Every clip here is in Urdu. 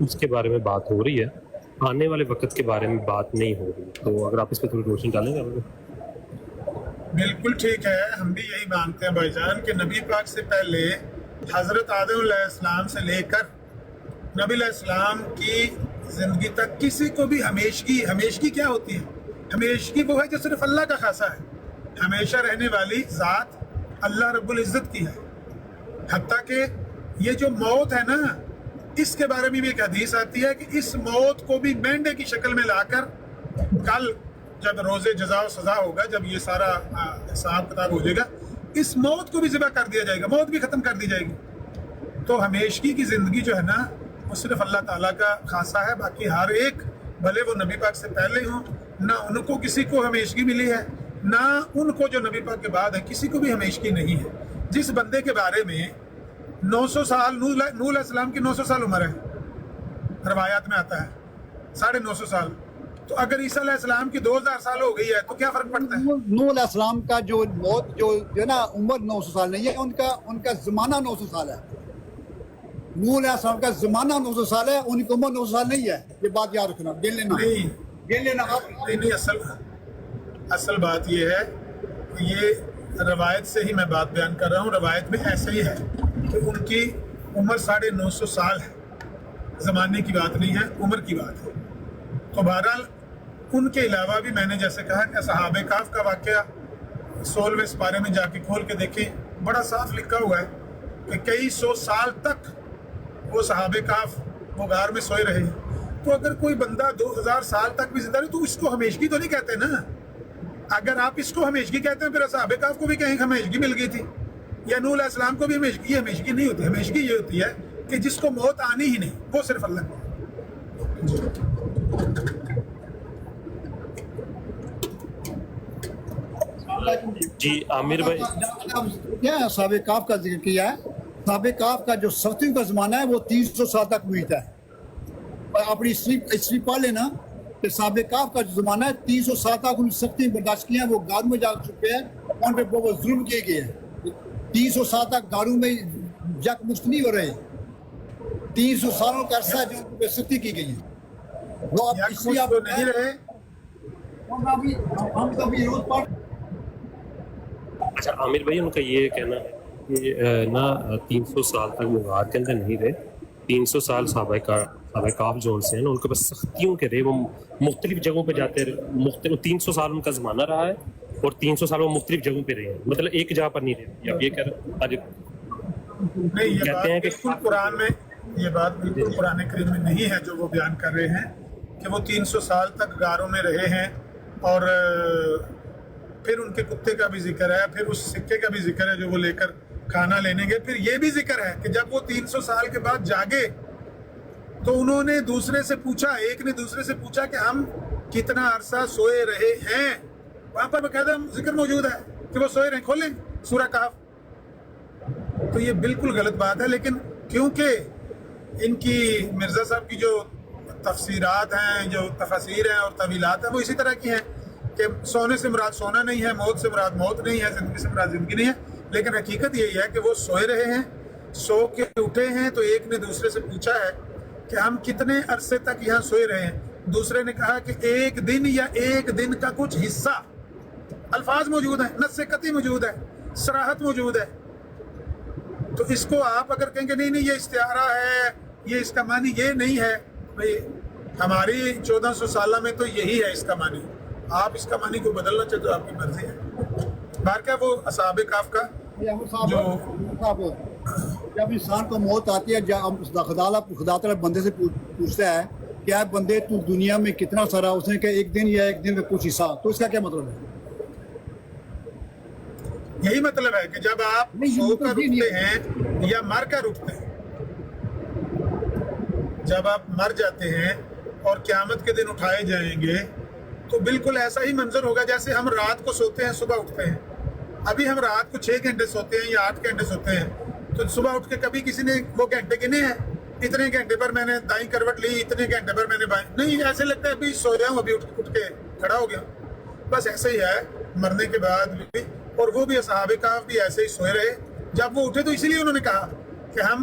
اس کے بارے میں بات ہو رہی ہے، آنے والے وقت کے بارے میں بات نہیں ہو رہی. تو اگر آپ اس پہ تھوڑی روشنی ڈالیں گے. بالکل ٹھیک ہے، ہم بھی یہی مانتے ہیں بھائی جان کہ نبی پاک سے پہلے حضرت آدم علیہ السلام سے لے کر نبی علیہ السلام کی زندگی تک کسی کو بھی ہمیشگی کیا ہوتی ہے؟ ہمیشگی وہ ہے جو صرف اللہ کا خاصہ ہے. ہمیشہ رہنے والی ذات اللہ رب العزت کی ہے. حتیٰ کہ یہ جو موت ہے نا، اس کے بارے میں بھی ایک حدیث آتی ہے کہ اس موت کو بھی مینڈے کی شکل میں لا کر کل جب روز جزا و سزا ہوگا، جب یہ سارا حساب کتاب ہو جائے گا، اس موت کو بھی ذبح کر دیا جائے گا، موت بھی ختم کر دی جائے گی. تو ہمیشگی کی زندگی جو ہے نا، وہ صرف اللہ تعالیٰ کا خاصہ ہے. باقی ہر ایک، بھلے وہ نبی پاک سے پہلے ہوں، نہ ان کو کسی کو ہمیشگی ملی ہے، نہ ان کو جو نبی پاک کے بعد ہے کسی کو بھی ہمیشگی نہیں ہے. جس بندے کے بارے میں 900 سال نوح علیہ السلام کی 900 سال عمر ہے، روایات میں آتا ہے 950 سال. تو اگر عیسیٰ علیہ السلام کی 2000 سال ہو گئی ہے تو کیا فرق پڑتا ہے؟ نوح علیہ السلام کا جو موت جو ہے نا، عمر 900 سال نہیں ہے، ان کا زمانہ 900 سال ہے. نوح علیہ السلام کا زمانہ 900 سال ہے، ان کی عمر 900 سال نہیں ہے. یہ بات یاد رکھنا، گن لینا آپ. نہیں، اصل بات یہ ہے کہ یہ روایت سے ہی میں بات بیان کر رہا ہوں. روایت میں ایسے ہی ہے کہ ان کی عمر 950 سال ہے. زمانے کی بات نہیں ہے، عمر کی بات ہے. تو بہرحال ان کے علاوہ بھی میں نے جیسے کہا کہ صحابہ کہف کا واقعہ 16ویں سپارے میں جا کے کھول کے دیکھیں، بڑا صاف لکھا ہوا ہے کہ کئی سو سال تک وہ صحابہ کہف وہ غار میں سوئے رہے. تو اگر کوئی بندہ 2000 سال تک بھی زندہ رہے تو اس کو ہمیشگی تو نہیں کہتے نا. اگر آپ اس کو ہمیشگی کہتے ہیں، پھر صحابہ کہف کو بھی کہیں ہمیشگی مل گئی تھی، یا نوح علیہ السلام کو بھی ہمیشگی نہیں ہوتی. ہمیشگی یہ ہوتی ہے کہ جس کو موت آنی ہی نہیں، وہ صرف اللہ کو. جی عامر بھائی، کیا ہے صحابہ کہف کا ذکر کیا ہے؟ صحابہ کہف کا جو سختیوں کا زمانہ ہے وہ 300 سال تک ہوتا ہے. اپنی ہسٹری پڑھ لینا کہ صحابہ کہف کا جو زمانہ ہے 300 سال تک ان سختیاں برداشت کی ہیں. وہ غاروں میں جا چکے ہیں، ان پہ بہت ظلم کیے گئے ہیں. 300 سال تک غاروں میں یک مشت نہیں ہو رہے. 300 سالوں کا عرصہ جو ان پہ سختی کی گئی ہے، وہ آپ ہسٹری آپ نہیں رہے. ہم کبھی روز پڑھ. اچھا عامر بھائی، ان کا یہ کہنا ہے کہ نا 300 سال تک وہ غار کے اندر نہیں رہے. 300 سال صحابہ کہف جو ہیں نا، ان کے پاس سختیوں کے رہے، وہ مختلف جگہوں پہ جاتے رہے. 300 سال ان کا زمانہ رہا ہے اور 300 سال وہ مختلف جگہوں پہ رہے ہیں، مطلب ایک جگہ پر نہیں رہے. آپ یہ کہہ رہے نہیں، یہ بات بالکل قرآن میں، یہ بات بالکل قرآن کریم میں نہیں ہے جو وہ بیان کر رہے ہیں کہ وہ 300 سال تک غاروں میں رہے ہیں. اور پھر ان کے کتے کا بھی ذکر ہے، پھر اس سکے کا بھی ذکر ہے جو وہ لے کر کھانا لینے گئے. پھر یہ بھی ذکر ہے کہ جب وہ 300 سال کے بعد جاگے تو انہوں نے دوسرے سے پوچھا، ایک نے دوسرے سے پوچھا کہ ہم کتنا عرصہ سوئے رہے ہیں. وہاں پر باقاعدہ ذکر موجود ہے کہ وہ سوئے رہے. کھولیں سورہ کہف. تو یہ بالکل غلط بات ہے. لیکن کیونکہ ان کی مرزا صاحب کی جو تفسیرات ہیں، جو تفاسیر ہیں اور طویلات ہیں، وہ اسی طرح کی ہیں کہ سونے سے مراد سونا نہیں ہے، موت سے مراد موت نہیں ہے، زندگی سے مراد زندگی نہیں ہے. لیکن حقیقت یہی ہے کہ وہ سوئے رہے ہیں، سو کے اٹھے ہیں. تو ایک نے دوسرے سے پوچھا ہے کہ ہم کتنے عرصے تک یہاں سوئے رہے ہیں. دوسرے نے کہا کہ ایک دن یا ایک دن کا کچھ حصہ. الفاظ موجود ہیں، نص قطعی موجود ہے، صراحت موجود ہے. تو اس کو آپ اگر کہیں گے نہیں یہ استعارہ ہے، یہ اس کا معنی یہ نہیں ہے، بھئی ہماری 1400 سالہ میں تو یہی ہے اس کا معنی. آپ اس کا معنی کو بدلنا چاہتے تو آپ کی مرضی ہے. بار کیا وہ اصحاب کہف کا جو جب انسان کو موت آتی ہے، جب خدا تعالیٰ بندے سے پوچھتا ہے کہ آپ بندے تو دنیا میں کتنا سارا، اس نے کہا ایک دن یا ایک دن کا کچھ حصہ. تو اس کا کیا مطلب ہے؟ یہی مطلب ہے کہ جب آپ سو کر اٹھتے ہیں یا مر کر اٹھتے ہیں، جب آپ مر جاتے ہیں اور قیامت کے دن اٹھائے جائیں گے تو بالکل ایسا ہی منظر ہوگا جیسے ہم رات کو سوتے ہیں، صبح اٹھتے ہیں. ابھی ہم رات کو 6 گھنٹے سوتے ہیں یا 8 گھنٹے سوتے ہیں، تو صبح اٹھ کے کبھی کسی نے وہ گھنٹے گنے ہیں، اتنے گھنٹے پر میں نے دائیں کروٹ لی، اتنے گھنٹے پر میں نے بائیں. نہیں، ایسے لگتا ہے ابھی سویا ہوں، ابھی اٹھ کے کھڑا ہو گیا. بس ایسے ہی ہے مرنے کے بعد بھی. اور وہ بھی اصحاب کہف بھی ایسے ہی سوئے رہے. جب وہ اٹھے تو اسی لیے انہوں نے کہا کہ ہم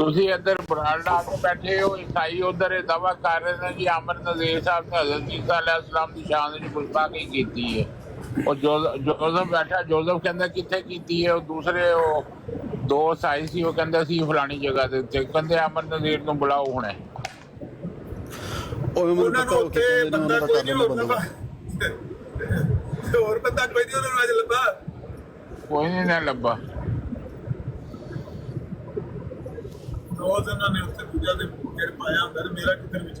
ਤੁਸੀਂ ਇੱਧਰ ਬਰਾਂਡਾ ਤੇ ਬੈਠੇ ਹੋ, ਈਸਾਈ ਉਧਰ ਇਹ ਦਾਵਾ ਕਰ ਰਹੇ ਨੇ ਕਿ ਅਮਰ ਨਜ਼ੀਰ ਸਾਹਿਬ ਨੇ ਹਜ਼ਰਤ ਈਸਾ ਅਲੈਹਿਸਲਾਮ ਦੀ ਸ਼ਾਨ ਵਿੱਚ ਗੁਸਤਾਖੀ ਕੀਤੀ ਹੈ। ਉਹ ਜੋਜ਼ਫ ਬੈਠਾ, ਜੋਜ਼ਫ ਕਹਿੰਦਾ ਕਿੱਥੇ ਕੀਤੀ ਹੈ, ਉਹ ਦੂਸਰੇ ਉਹ ਦੋ ਈਸਾਈ ਸੀ ਉਹ ਕਹਿੰਦੇ ਸੀ ਫਲਾਣੀ ਜਗ੍ਹਾ ਦੇ ਉੱਤੇ, ਕਹਿੰਦੇ ਅਮਰ ਨਜ਼ੀਰ ਨੂੰ ਬੁਲਾਓ ਹੁਣੇ। ਉਹਨਾਂ ਨੂੰ ਉੱਥੇ ਬੰਦਾ ਕੋਈ ਨਹੀਂ ਹੋਰ ਲੱਭਾ, ਹੋਰ ਬੰਦਾ ਕੋਈ ਨਹੀਂ ਉਹਨਾਂ ਨੂੰ ਅੱਜ ਲੱਭਾ, ਕੋਈ ਨਹੀਂ ਨਾ ਲੱਭਾ। ਰੋਜ਼ ਉਹਨਾਂ ਨੇ ਉੱਥੇ ਦੂਜਾ ਦੇ ਗੇੜ ਪਾਇਆ ਹੁੰਦਾ, ਮੇਰਾ ਕਿੱਧਰ ਵਿੱਚ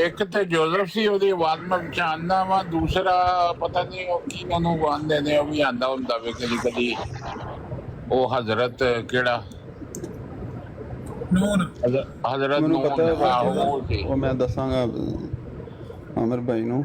ਇੱਕ ਤੇ ਜੋਜ਼ਫ ਸੀ, ਉਹਦੀ ਆਵਾਜ਼ ਮੈਂ ਪਛਾਣਦਾ ਵਾ, ਦੂਸਰਾ ਪਤਾ ਨਹੀਂ ਉਹ ਕੀ ਉਹਨੂੰ ਆਂਦੇ ਨੇ, ਉਹ ਵੀ ਆਂਦਾ ਹੁੰਦਾ ਵੇ ਕਦੀ ਕਦੀ, ਉਹ ਹਜ਼ਰਤ ਕਿਹੜਾ ਨੂਨ, ਹਜ਼ਰਤ ਮੈਨੂੰ ਪਤਾ ਹੈ ਨੂਨ। ਉਹ ਮੈਂ ਦੱਸਾਂਗਾ ਆਮਿਰ ਭਾਈ ਨੂੰ,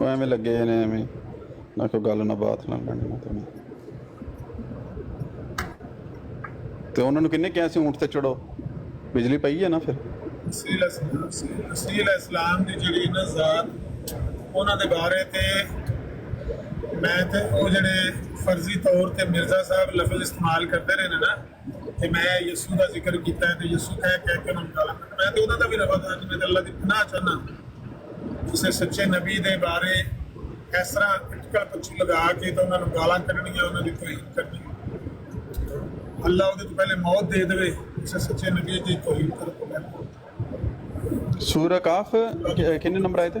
ਉਹ ਐਵੇਂ ਲੱਗੇ ਨੇ ਐਵੇਂ ਨਾ ਕੋਈ ਗੱਲ ਨਾ ਬਾਤ ਨਾ ਬਣਨਾ ਤੇ ਉਹਨਾਂ ਨੂੰ ਕਿੰਨੇ ਕਿਹਾ ਸੀ ਊਂਠ ਤੇ ਚੜੋ, ਬਿਜਲੀ ਪਈ ਹੈ ਨਾ ਫਿਰ। ਮਸੀਹ ਇਸਲਾਮ ਦੀ ਜਿਹੜੀ ਨਾ ਜ਼ਾਤ, ਉਹਨਾਂ ਦੇ ਬਾਰੇ ਤੇ ਮੈਂ ਤੇ ਉਹ ਜਿਹੜੇ ਫਰਜ਼ੀ ਤੌਰ ਤੇ ਮਿਰਜ਼ਾ ਸਾਹਿਬ ਲਫ਼ਜ਼ ਇਸਤੇਮਾਲ ਕਰਦੇ ਰਹੇ ਨੇ ਨਾ ਕਿ ਮੈਂ ਯਿਸੂ ਦਾ ਜ਼ਿਕਰ ਕੀਤਾ ਹੈ ਤੇ ਯਿਸੂ ਕਹਿ ਕੇ ਉਹਨਾਂ ਨੂੰ ਗਾਲਾਂ ਕੱਢ, ਮੈਂ ਤੇ ਉਹਨਾਂ ਦਾ ਵੀ ਰਵਾ ਜਿਵੇਂ ਅੱਲਾਹ ਦੀ ਪਨਾਹ ਚਾਹੁੰਦਾ ਕਿਸੇ ਸੱਚੇ ਨਬੀ ਦੇ ਬਾਰੇ ਇਸ ਤਰ੍ਹਾਂ ਇਟਕਲ ਪੱਛੀ ਲਗਾ ਕੇ ਤਾਂ ਉਹਨਾਂ ਨੂੰ ਗਾਲਾਂ ਕੱਢਣੀਆਂ, ਉਹਨਾਂ ਦੀ ਤੋਹੀਨ ਕਰਨੀ। ਅੱਲਾਹ ਉਹਦੇ ਤੋਂ ਪਹਿਲੇ ਮੌਤ ਦੇ ਦੇਵੇ ਕਿਸੇ ਸੱਚੇ ਨਬੀ ਦੀ ਤੋਹੀਨ ਕਰਨ। ਸੂਰਾ ਕਾਫ ਕਿੰਨੇ ਨੰਬਰ ਆਏ ਥੇ?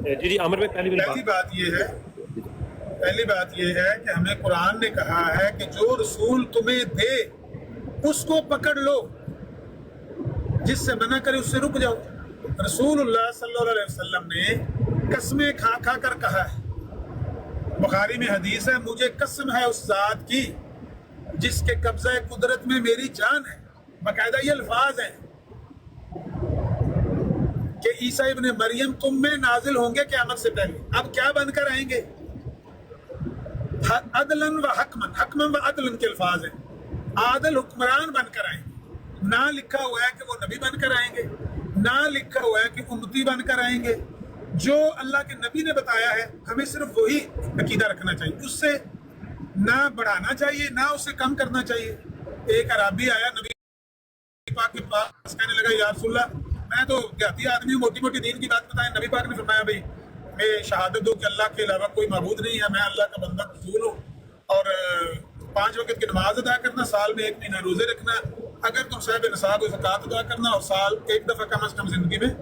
جی عامر بھائی پہلی پہلی بات یہ ہے کہ ہمیں قرآن نے کہا ہے کہ جو رسول تمہیں دے اس کو پکڑ لو، جس سے منع کرے اس سے رک جاؤ۔ رسول اللہ صلی اللہ علیہ وسلم نے قسمیں کھا کھا کر کہا ہے، بخاری میں حدیث ہے، مجھے قسم ہے اس ذات کی جس کے قبضہ قدرت میں میری جان ہے، باقاعدہ یہ الفاظ ہیں کہ عیسیٰ ابن مریم تم میں نازل ہوں گے قیامت سے پہلے۔ اب کیا بن کر آئیں گے؟ عدلاً و حکمن، حکمن و عدلاً کے الفاظ ہیں، عادل حکمران بن کر آئیں گے۔ نہ لکھا ہوا ہے کہ وہ نبی بن کر آئیں گے، نہ لکھا ہوا ہے کہ امتی بن کر آئیں گے۔ جو اللہ کے نبی نے بتایا ہے ہمیں صرف وہی عقیدہ رکھنا چاہیے، اس سے نہ بڑھانا چاہیے نہ اسے کم کرنا چاہیے۔ ایک عربی آیا نبی پاک کے پاس، کہنے لگا یا رسول اللہ میں تو دیہاتی آدمی ہوں، موٹی موٹی دین کی بات بتائیں۔ نبی پاک نے فرمایا بھائی میں شہادت دو کہ اللہ کے علاوہ کوئی معبود نہیں ہے، میں اللہ کا بندہ رسول ہوں، اور 5 وقت کی نماز ادا کرنا، سال میں 1 مہینہ روزے رکھنا، اگر تم صاحب نصاب و زکوٰۃ ادا کرنا، اور سال 1 دفعہ کم از کم زندگی میں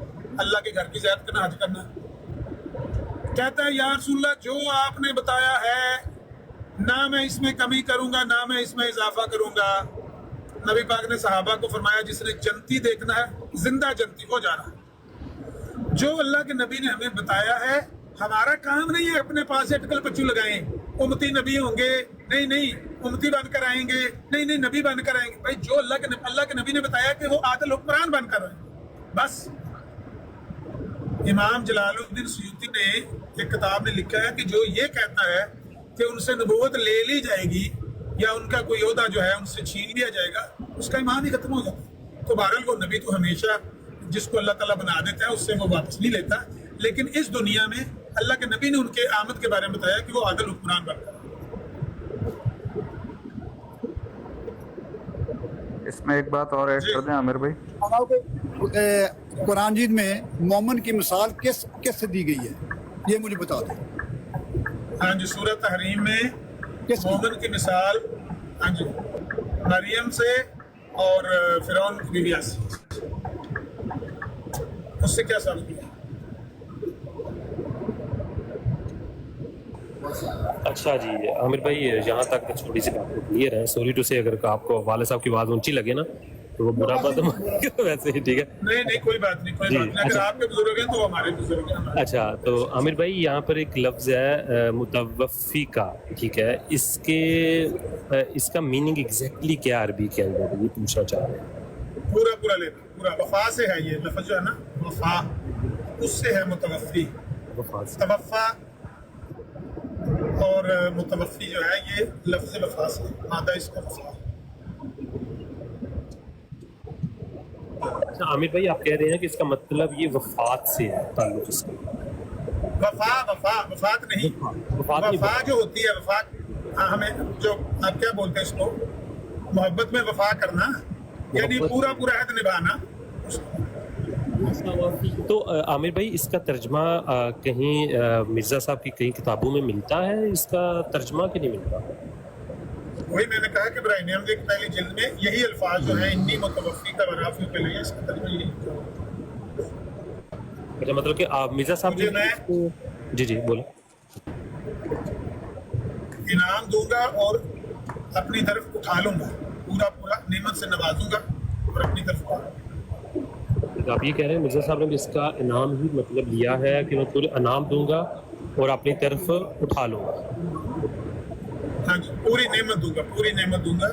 اللہ کے گھر کی زیارت کرنا، حج کرنا۔ کہتا ہے یا رسول اللہ جو آپ نے بتایا ہے نہ میں اس میں کمی کروں گا نہ میں اس میں اضافہ کروں گا۔ نبی پاک نے صحابہ کو فرمایا جس نے جنتی دیکھنا ہے زندہ جنتی ہو جانا ہے۔ جو اللہ کے نبی نے ہمیں بتایا ہے ہمارا کام نہیں ہے اپنے پاس سے اٹکل پچو لگائیں، امتی نبی ہوں گے، نہیں امتی بن کر آئیں گے، نہیں نبی بن کر آئیں گے۔ بھائی جو اللہ کے نبی نے بتایا کہ وہ عادل حکمران بن کر آئیں گے، بس۔ امام جلال الدین سیوطی نے ایک کتاب میں لکھا ہے کہ جو یہ کہتا ہے کہ ان سے نبوت لے لی جائے گی یا ان کا کوئی عہدہ جو ہے ان سے چھین لیا جائے گا، اس کا ایمان ہی ختم ہو جاتا ہے۔ تو بہرحال وہ نبی تو ہمیشہ جس کو اللہ تعالیٰ بنا دیتا ہے اس سے وہ واپس نہیں لیتا، لیکن اس دنیا میں اللہ کے نبی نے ان کے آمد کے بارے میں بتایا کہ وہ عادل حکمران بن کر۔ اس میں ایک بات اور ایڈ کر دیں عامر بھائی، قرآن جیت میں مومن کی مثال کس سے دی گئی ہے یہ مجھے بتا دیں۔ ہاں جی، سورہ تحریم میں مومن کی مثال ہاں جی مریم سے اور فرعون کی بیوی سے، اس سے کیا سبق ہے؟ اچھا جی عامر بھائی یہاں تک چھوٹی سی بات کلیئر ہے۔ سوری ٹو سے اگر آپ کو والد صاحب کی آواز اونچی لگے نا تو وہ برا بات ویسے ہی ٹھیک ہے، نہیں کوئی بات نہیں، کوئی بات نہیں، اگر آپ کے بزرگ ہیں تو ہمارے بزرگ ہیں۔ اچھا تو عامر بھائی یہاں پر ایک لفظ ہے متوفی کا، ٹھیک ہے، اس کا میننگ ایگزیکٹلی کیا عربی کے اندر یہ پوچھنا چاہ رہے ہیں؟ پورا لینا، پورا وفا سے ہے، یہ لفظ جو ہے نا وفا اس سے ہے متوفی، توفا اور متوفی جو ہے یہ لفظ وفا سے، مادہ اس کا وفا۔ اچھا عامر بھائی آپ کہہ رہے ہیں کہ اس کا مطلب یہ وفات سے ہے تعلق اس کا؟ وفات نہیں، وفا جو ہوتی ہے وفات ہمیں جو آپ کیا بولتے ہیں اس کو محبت میں وفا کرنا، یعنی پورا عہد نبھانا۔ تو عامر بھائی اس کا ترجمہ کہیں مرزا صاحب کی کئی کتابوں میں ملتا ہے اس کا ترجمہ کہ نہیں ملتا؟ وہی میں نے کہا کہ برائے نعمت کی پہلی جلد میں یہی الفاظ جو ہیں انی متوفی کا ورافی کے لیے اس کا ترجمہ یہی۔ اچھا مطلب کہ مرزا صاحب جی بولیں۔ انعام دوں گا اور اپنی طرف اٹھا لوں گا، پورا نعمت سے نوازوں گا اور اپنی طرف اٹھا لوں گا۔ آپ یہ کہہ رہے ہیں مرزا صاحب نے اس کا انعام ہی مطلب لیا ہے کہ میں پورے انعام دوں گا اور اپنی طرف اٹھا لوں گا؟ ہاں جی، پوری نعمت دوں گا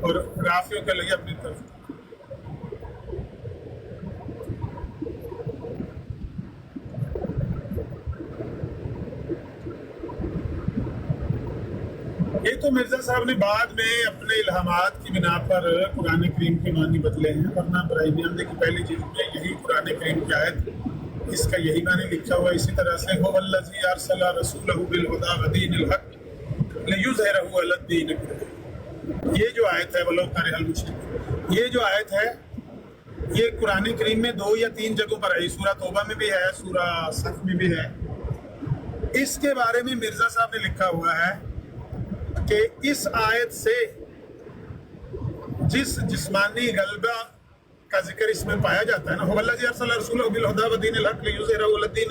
اور رافیوں کے لیے اپنی طرف۔ یہ تو مرزا صاحب نے بعد میں اپنے الہامات کی بنا پر قرآن کریم کے معنی بدلے ہیں، ورنہ برائے نعمت کی پہلی جلد میں یہی قرآن کریم کی آیت اس کا یہی معنی لکھا ہوا ہے۔ اسی طرح سے هو الذی ارسل رسولہ بالہدی ودین الحق لیظہرہ علی الدین کلہ، یہ جو آیت ہے ولو کرہ المشرکون، یہ جو آیت ہے یہ قرآن کریم میں 2 یا 3 جگہوں پر ہے، سورہ توبہ میں بھی ہے، سورہ صف میں بھی ہے۔ اس کے بارے میں مرزا صاحب نے لکھا ہوا ہے کہ اس آیت سے جس جسمانی غلبہ کا ذکر اس میں پایا جاتا ہے نا، هو الذی ارسل رسولہ بالہدی ودین الحق لیظہرہ علی الدین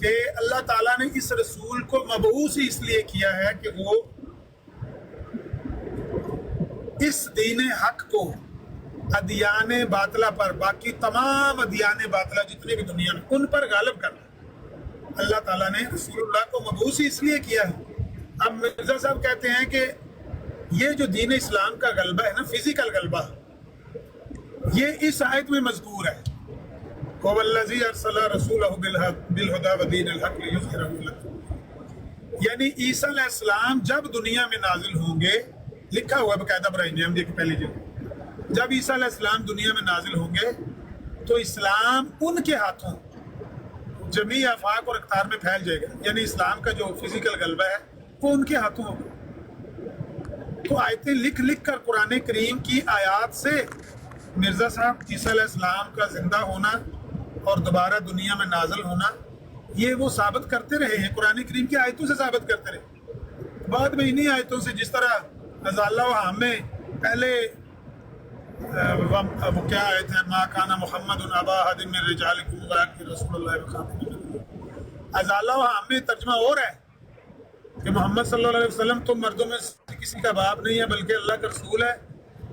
کہ اللہ تعالیٰ نے اس رسول کو مبعوث ہی اس لیے کیا ہے کہ وہ اس دین حق کو ادیان باطلہ پر، باقی تمام ادیان باطلہ جتنے بھی دنیا میں، ان پر غالب کرنا۔ اللہ تعالیٰ نے رسول اللہ کو مبعوث ہی اس لیے کیا ہے۔ اب مرزا صاحب کہتے ہیں کہ یہ جو دین اسلام کا غلبہ ہے نا، فزیکل غلبہ، یہ اس آیت میں مذکور ہے، هو الذی ارسل رسولہ بالہدی ودین الحق لیظہرہ علی الدین۔ یعنی عیسیٰ علیہ السلام جب دنیا میں نازل ہوں گے، لکھا ہوا ہے باقاعدہ برائے نعم کی پہلی جلد، جب عیسیٰ علیہ السلام دنیا میں نازل ہوں گے تو اسلام ان کے ہاتھوں جمیع آفاق اور اقطار میں پھیل جائے گا۔ یعنی اسلام کا جو فزیکل غلبہ ہے وہ ان کے ہاتھوں ہوگا۔ تو آیتیں لکھ لکھ کر قرآن کریم کی آیات سے مرزا صاحب عیسیٰ علیہ السلام کا زندہ ہونا اور دوبارہ دنیا میں نازل ہونا، یہ وہ ثابت کرتے رہے ہیں، قرآن کریم کی آیتوں سے ثابت کرتے رہے۔ بعد میں انہی آیتوں سے، جس طرح ازالہ و حام میں پہلے وہ کیا آیت ہے، ما کان محمد ابا احد من رجالکم ولکن رسول اللہ وخاتم النبیین۔ ازالہ و حام میں ترجمہ اور ہے کہ محمد صلی اللہ علیہ وسلم تم مردوں میں کسی کا باپ نہیں ہے بلکہ اللہ کا رسول ہے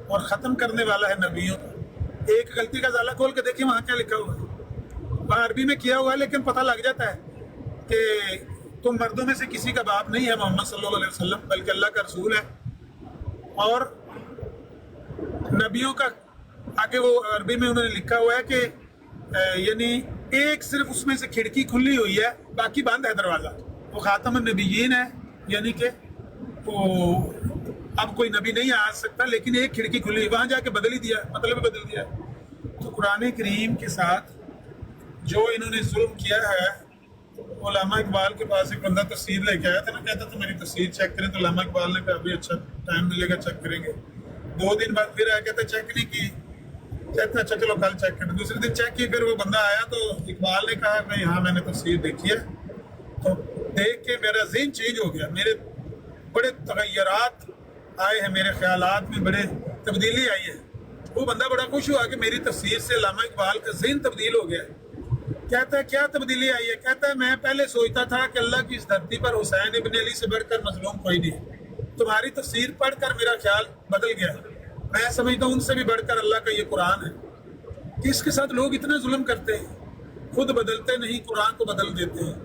اور ختم کرنے والا ہے نبیوں کو۔ ایک غلطی کا ازالہ کھول کے دیکھیں وہاں کیا لکھا ہوا ہے، وہاں عربی میں کیا ہوا ہے لیکن پتہ لگ جاتا ہے کہ تم مردوں میں سے کسی کا باپ نہیں ہے محمد صلی اللہ علیہ وسلم بلکہ اللہ کا رسول ہے۔ اور نبیوں کا آگے وہ عربی میں انہوں نے لکھا ہوا ہے کہ یعنی ایک صرف اس میں سے کھڑکی کھلی ہوئی ہے، باقی بند ہے دروازہ، وہ خاتم النبیین ہے، یعنی کہ وہ اب کوئی نبی نہیں آ سکتا لیکن ایک کھڑکی کھلی، وہاں جا کے بدل ہی دیا، مطلب بدل دیا۔ تو قرآن کریم کے ساتھ جو انہوں نے ظلم کیا ہے، علامہ اقبال کے پاس ایک بندہ تفسیر لے کے آیا تھا نا، کہتا تھا میری تفسیر چیک کریں، تو علامہ اقبال نے کہا ابھی اچھا ٹائم ملے گا چیک کریں گے۔ 2 دن بعد پھر آیا، کہتا چیک نہیں کی، کہتا اچھا چلو کل چیک کریں۔ دوسرے دن چیک کی، پھر وہ بندہ آیا تو اقبال نے کہا کہ ہاں میں نے تفسیر دیکھی ہے، تو دیکھ کے میرا ذہن چینج ہو گیا، میرے بڑے تغیرات آئے ہیں، میرے خیالات میں بڑے تبدیلی آئی ہے۔ وہ بندہ بڑا خوش ہوا کہ میری تفسیر سے علامہ اقبال کا ذہن تبدیل ہو گیا۔ کہتا ہے کیا تبدیلی آئی ہے؟ کہتا ہے میں پہلے سوچتا تھا کہ اللہ کی اس دھرتی پر حسین ابن علی سے بڑھ کر مظلوم کوئی نہیں، تمہاری تفسیر پڑھ کر میرا خیال بدل گیا، میں سمجھتا ہوں ان سے بھی بڑھ کر اللہ کا یہ قرآن ہے کہ اس کے ساتھ لوگ اتنا ظلم کرتے ہیں، خود بدلتے نہیں قرآن کو بدل دیتے ہیں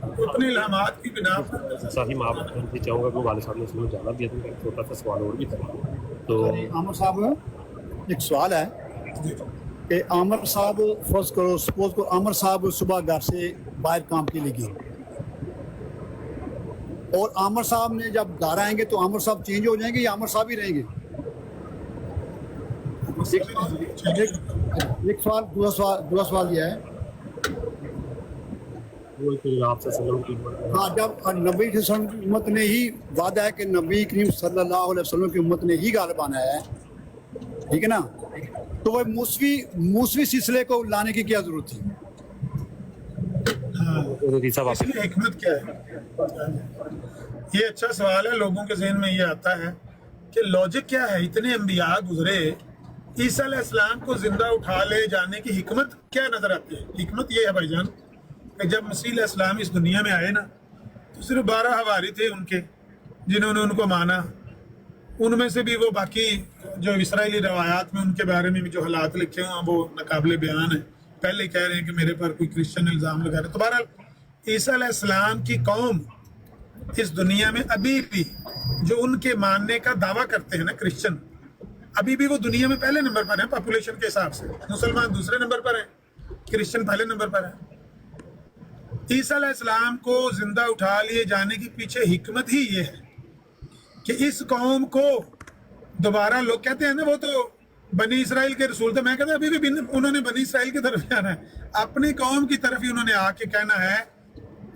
اپنے الہامات کی بنا پر۔ صاحب میں آپ سے چاہوں گا کہ والد صاحب نے اس میں جانا بھی ہے، ایک چھوٹا سا سوال اور بھی تھا۔ تو عامر صاحب ایک سوال ہے کہ عامر صاحب فرض کرو، سپوز کرو عامر صاحب صبح گھر سے باہر کام کے لیے گئے اور عامر صاحب نے جب گھر آئیں گے تو عامر صاحب چینج ہو جائیں گے یا عامر صاحب ہی رہیں گے؟ ایک سوال۔ دوسرا سوال یہ ہے، ہاں جب نبی صلی اللہ علیہ وسلم کی امت نے ہی وعدہ ہے کہ نبی کریم صلی اللہ علیہ وسلم کی امت نے ہی غالب آنا ہے، ٹھیک ہے نا، تو وہ موسوی سلسلے کو لانے کی کیا ضرورت تھی؟ اس میں حکمت کیا ہے؟ یہ اچھا سوال ہے، لوگوں کے ذہن میں یہ آتا ہے کہ لاجک کیا ہے، اتنے انبیاء گزرے، عیسیٰ علیہ السلام کو زندہ اٹھا لے جانے کی حکمت کیا نظر آتی ہے؟ حکمت یہ ہے بھائی جان کہ جب مسیح علیہ السلام اس دنیا میں آئے نا تو صرف 12 حواری تھے ان کے جنہوں نے ان کو مانا، ان میں سے بھی وہ باقی جو اسرائیلی روایات میں ان کے بارے میں بھی جو حالات لکھے ہیں وہ ناقابل بیان ہیں، پہلے کہہ رہے ہیں کہ میرے پر کوئی کرسچن الزام لگا رہے ہیں۔ تو بہرحال عیسیٰ علیہ السلام کی قوم اس دنیا میں ابھی بھی جو ان کے ماننے کا دعویٰ کرتے ہیں نا کرسچن، ابھی بھی وہ دنیا میں پہلے نمبر پر ہیں پاپولیشن کے حساب سے، مسلمان دوسرے نمبر پر ہیں، کرسچن پہلے نمبر پر ہیں۔ عیسیٰ علیہ السلام کو زندہ اٹھا لیے جانے کی پیچھے حکمت ہی یہ ہے کہ اس قوم کو دوبارہ، لوگ کہتے ہیں نا وہ تو بنی اسرائیل کے رسول تھے، میں کہتا ہوں ابھی بھی انہوں نے بنی اسرائیل کی طرف جانا ہے، اپنی قوم کی طرف ہی انہوں نے آ کے کہنا ہے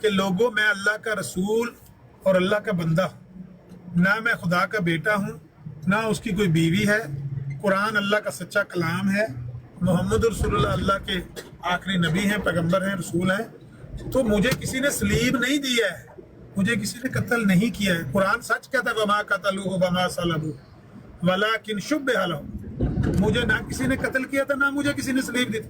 کہ لوگوں میں اللہ کا رسول اور اللہ کا بندہ، نہ میں خدا کا بیٹا ہوں نہ اس کی کوئی بیوی ہے، قرآن اللہ کا سچا کلام ہے، محمد رسول اللہ اللہ کے آخری نبی ہیں، پیغمبر ہیں، رسول ہیں، تو مجھے کسی نے سلیب نہیں دیا ہے، مجھے کسی نے قتل نہیں کیا ہے، قرآن سچ کہتا ہے وما قتلوہ وما صلبوہ ولکن شبہ لہم، مجھے نہ کسی نے قتل کیا تھا نہ مجھے کسی نے سلیب دی تھی،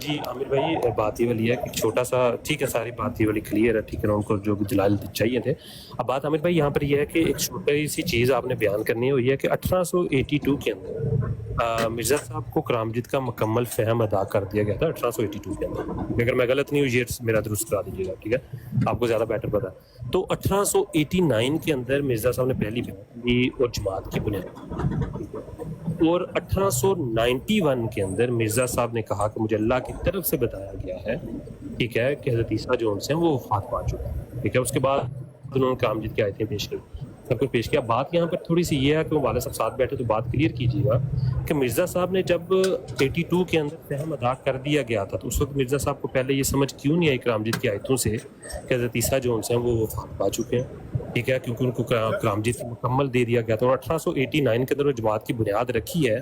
جی عامر بھائی بات یہ والی ہے کہ چھوٹا سا ٹھیک ہے ساری بات یہ والی کلیئر ہے ٹھیک ہے نا ان کو جو بھی دلائل چاہیے تھے. اب بات عامر بھائی یہاں پر یہ ہے کہ ایک چھوٹی سی چیز آپ نے بیان کرنی ہے وہ یہ ہے کہ 1882 کے اندر مرزا صاحب کو کرامجد کا مکمل فہم ادا کر دیا گیا تھا 1882 کے اندر. اگر میں غلط نہیں ہوں یہ میرا درست کرا دیجیے گا ٹھیک ہے آپ کو زیادہ بیٹر پتا ہے. تو 1889 کے اندر مرزا صاحب نے پہلی بیعت کی اور جماعت کی بنیاد اور 1891 کے اندر مرزا صاحب نے کہا کہ مجھے اللہ کی طرف سے بتایا گیا ہے ٹھیک ہے کہ حضرت عیسیٰ جو ان سے ہیں وہ وفات پا چکے ہیں ٹھیک ہے. اس کے بعد انہوں نے کرامجد کی آیتیں پیش کی سب کچھ پیش کیا. بات یہاں پر تھوڑی سی یہ ہے کہ وہ والد صاحب ساتھ بیٹھے تو بات کلیئر کیجیے گا کہ مرزا صاحب نے جب 82 کے اندر فہم ادا کر دیا گیا تھا تو اس وقت مرزا صاحب کو پہلے یہ سمجھ کیوں نہیں آئی کرامجد کی آیتوں سے کہ حضرت عیسیٰ جو ان سے ہیں وہ وفات پا چکے ہیں ٹھیک ہے کیونکہ ان کو کرامجد مکمل دے دیا گیا تھا. اور 1889 کے اندر وہ جماعت کی بنیاد رکھی ہے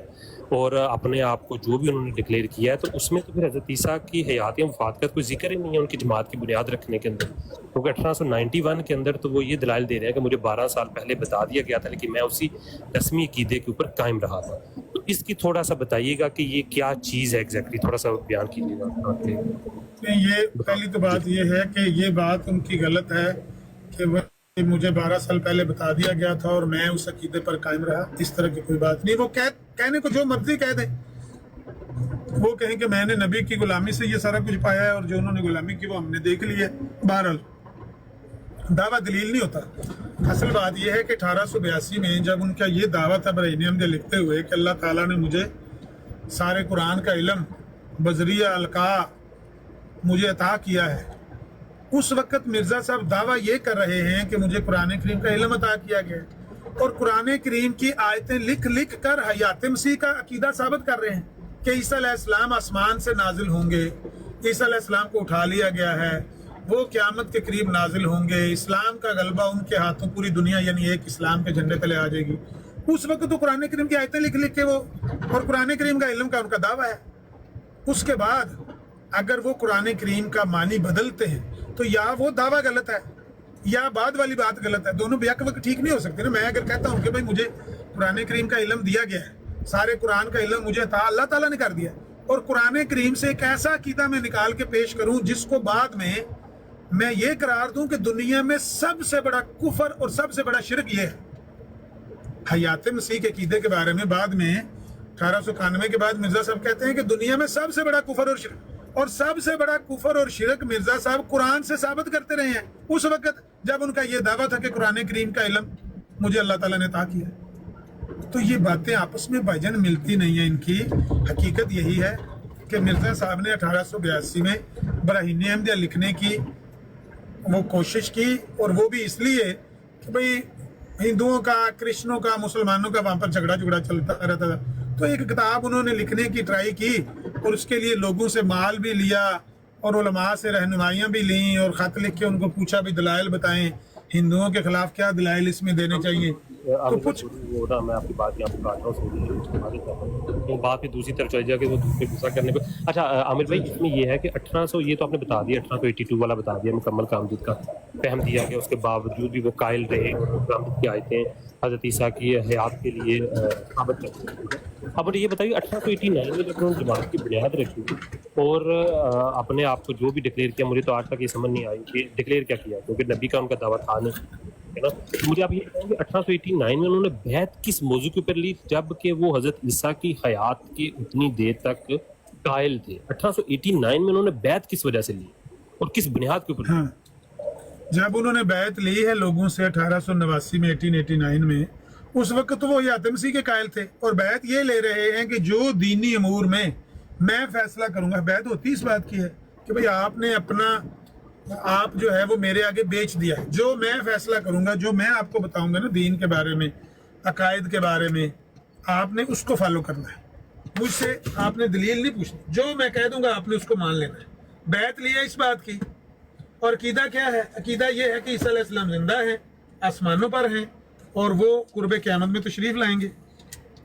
اور اپنے آپ کو جو بھی انہوں نے ڈکلیئر کیا ہے تو اس میں تو پھر حضرت عیسیٰ کی حیات وفات کا کوئی ذکر ہی نہیں ہے ان کی جماعت کی بنیاد رکھنے کے اندر. کیونکہ 1891 کے اندر تو وہ یہ دلائل دے رہے ہیں کہ مجھے 12 سال پہلے بتا دیا گیا تھا لیکن میں اسی رسمی عقیدے کے اوپر قائم رہا تھا. تو اس کی تھوڑا سا بتائیے گا کہ یہ کیا چیز ہے ایگزیکٹلی تھوڑا سا بیان کیجیے گا. یہ پہلی تو بات یہ ہے کہ یہ بات ان کی غلط ہے کہ وہ مجھے 12 سال پہلے بتا دیا گیا تھا اور میں اس عقیدے پر قائم رہا. اس طرح کی کوئی بات نہیں. وہ کہنے کو جو مرضی کہہ دیں. وہ کہیں کہ میں نے نبی کی غلامی سے یہ سارا کچھ پایا ہے اور جو انہوں نے غلامی کی وہ ہم نے دیکھ لی ہے. بہرحال دعویٰ دلیل نہیں ہوتا. اصل بات یہ ہے کہ 1882 میں جب ان کا یہ دعویٰ تھا برہین احمدیہ لکھتے ہوئے کہ اللہ تعالیٰ نے مجھے سارے قرآن کا علم بذریعہ القاء مجھے عطا کیا ہے، اس وقت مرزا صاحب دعویٰ یہ کر رہے ہیں کہ مجھے قرآن کریم کا علم عطا کیا گیا ہے اور قرآن کریم کی آیتیں لکھ لکھ کر حیات مسیح کا عقیدہ ثابت کر رہے ہیں کہ عیسیٰ علیہ السلام آسمان سے نازل ہوں گے، عیسیٰ علیہ السلام کو اٹھا لیا گیا ہے، وہ قیامت کے قریب نازل ہوں گے، اسلام کا غلبہ ان کے ہاتھوں پوری دنیا یعنی ایک اسلام کے جھنڈے تلے آ جائے گی. اس وقت تو قرآن کریم کی آیتیں لکھ لکھ کے وہ اور قرآن کریم کا علم کا ان کا دعویٰ ہے. اس کے بعد اگر وہ قرآن کریم کا معنی بدلتے ہیں تو یا وہ دعویٰ غلط ہے یا بعد والی بات غلط ہے. دونوں بیک وقت ٹھیک نہیں ہو سکتے نا. میں اگر کہتا ہوں کہ بھائی مجھے قرآن کریم کا علم دیا گیا ہے، سارے قرآن کا علم مجھے تھا، اللہ تعالیٰ نے کر دیا، اور قرآن کریم سے ایک ایسا عقیدہ میں نکال کے پیش کروں جس کو بعد میں یہ قرار دوں کہ دنیا میں سب سے بڑا کفر اور سب سے بڑا شرک یہ ہے. حیات مسیح کے عقیدے کے بارے میں بعد میں 1891 کے بعد مرزا صاحب کہتے ہیں کہ دنیا میں سب سے بڑا کفر اور شرک، اور سب سے بڑا کفر اور شرک مرزا صاحب قرآن سے ثابت کرتے رہے ہیں اس وقت جب ان کا یہ دعویٰ تھا کہ قرآن کریم کا علم مجھے اللہ تعالیٰ نے عطا کیا. تو یہ باتیں آپس میں بھائی جان ملتی نہیں ہیں. ان کی حقیقت یہی ہے کہ مرزا صاحب نے 1882 میں براہین احمدیہ لکھنے کی وہ کوشش کی، اور وہ بھی اس لیے کہ بھئی ہندوؤں کا، کرسچنوں کا، مسلمانوں کا وہاں پر جھگڑا چلتا رہتا تھا. تو ایک کتاب انہوں نے لکھنے کی ٹرائی کی اور اس کے لیے لوگوں سے مال بھی لیا اور علماء سے رہنمائیاں بھی لیں اور خط لکھ کے ان کو پوچھا بھی دلائل بتائیں ہندوؤں کے خلاف کیا دلائل اس میں دینے چاہیے. تو کچھ میں آپ کی بات یہاں پہ کاٹ رہا ہوں، وہ بات بھی دوسری طرف چلی جائے کہ وہ دوسرے دوسرا کرنے پہ. اچھا عامر بھائی اس میں یہ ہے کہ 1800 یہ تو آپ نے بتا دیا 1882 والا بتا دیا مکمل کرامجد کا فہم دیا کہ اس کے باوجود بھی وہ قائل رہے کرامجد کی آیتیں حضرت عیسیٰ کی حیات کے لیے ثابت کرتے ہیں. اب مجھے یہ بتائیے 1889 میں جب انہوں نے جماعت کی بنیاد رکھی اور اپنے آپ کو جو بھی ڈکلیئر کیا، مجھے تو آج تک یہ سمجھ نہیں آئی کہ ڈکلیئر کیا کیا کیونکہ نبی کا ان کا دعویٰ تھا نہیں ہے نا. مجھے آپ یہ بتائیں کہ 1889 میں انہوں نے بیعت کس موضوع کے اوپر لی جب کہ وہ حضرت عیسیٰ کی حیات کی اتنی دیر تک قائل تھے؟ 1889 میں انہوں نے بیعت کس وجہ سے لی اور کس بنیاد کے اوپر؟ جب انہوں نے بیعت لی ہے لوگوں سے 1889 میں 1889 میں، اس وقت وہ حیات مسیح کے قائل تھے اور بیعت یہ لے رہے ہیں کہ جو دینی امور میں فیصلہ کروں گا. بیعت ہوتی اس بات کی ہے کہ بھئی آپ نے اپنا آپ جو ہے وہ میرے آگے بیچ دیا ہے، جو میں فیصلہ کروں گا، جو میں آپ کو بتاؤں گا نا دین کے بارے میں، عقائد کے بارے میں، آپ نے اس کو فالو کرنا ہے. مجھ سے آپ نے دلیل نہیں پوچھنی، جو میں کہہ دوں گا آپ نے اس کو مان لینا ہے. بیعت لیا اس بات کی. اور عقیدہ کیا ہے؟ عقیدہ یہ ہے کہ عیسیٰ علیہ السلام زندہ ہیں، آسمانوں پر ہیں اور وہ قرب قیامت میں تشریف لائیں گے.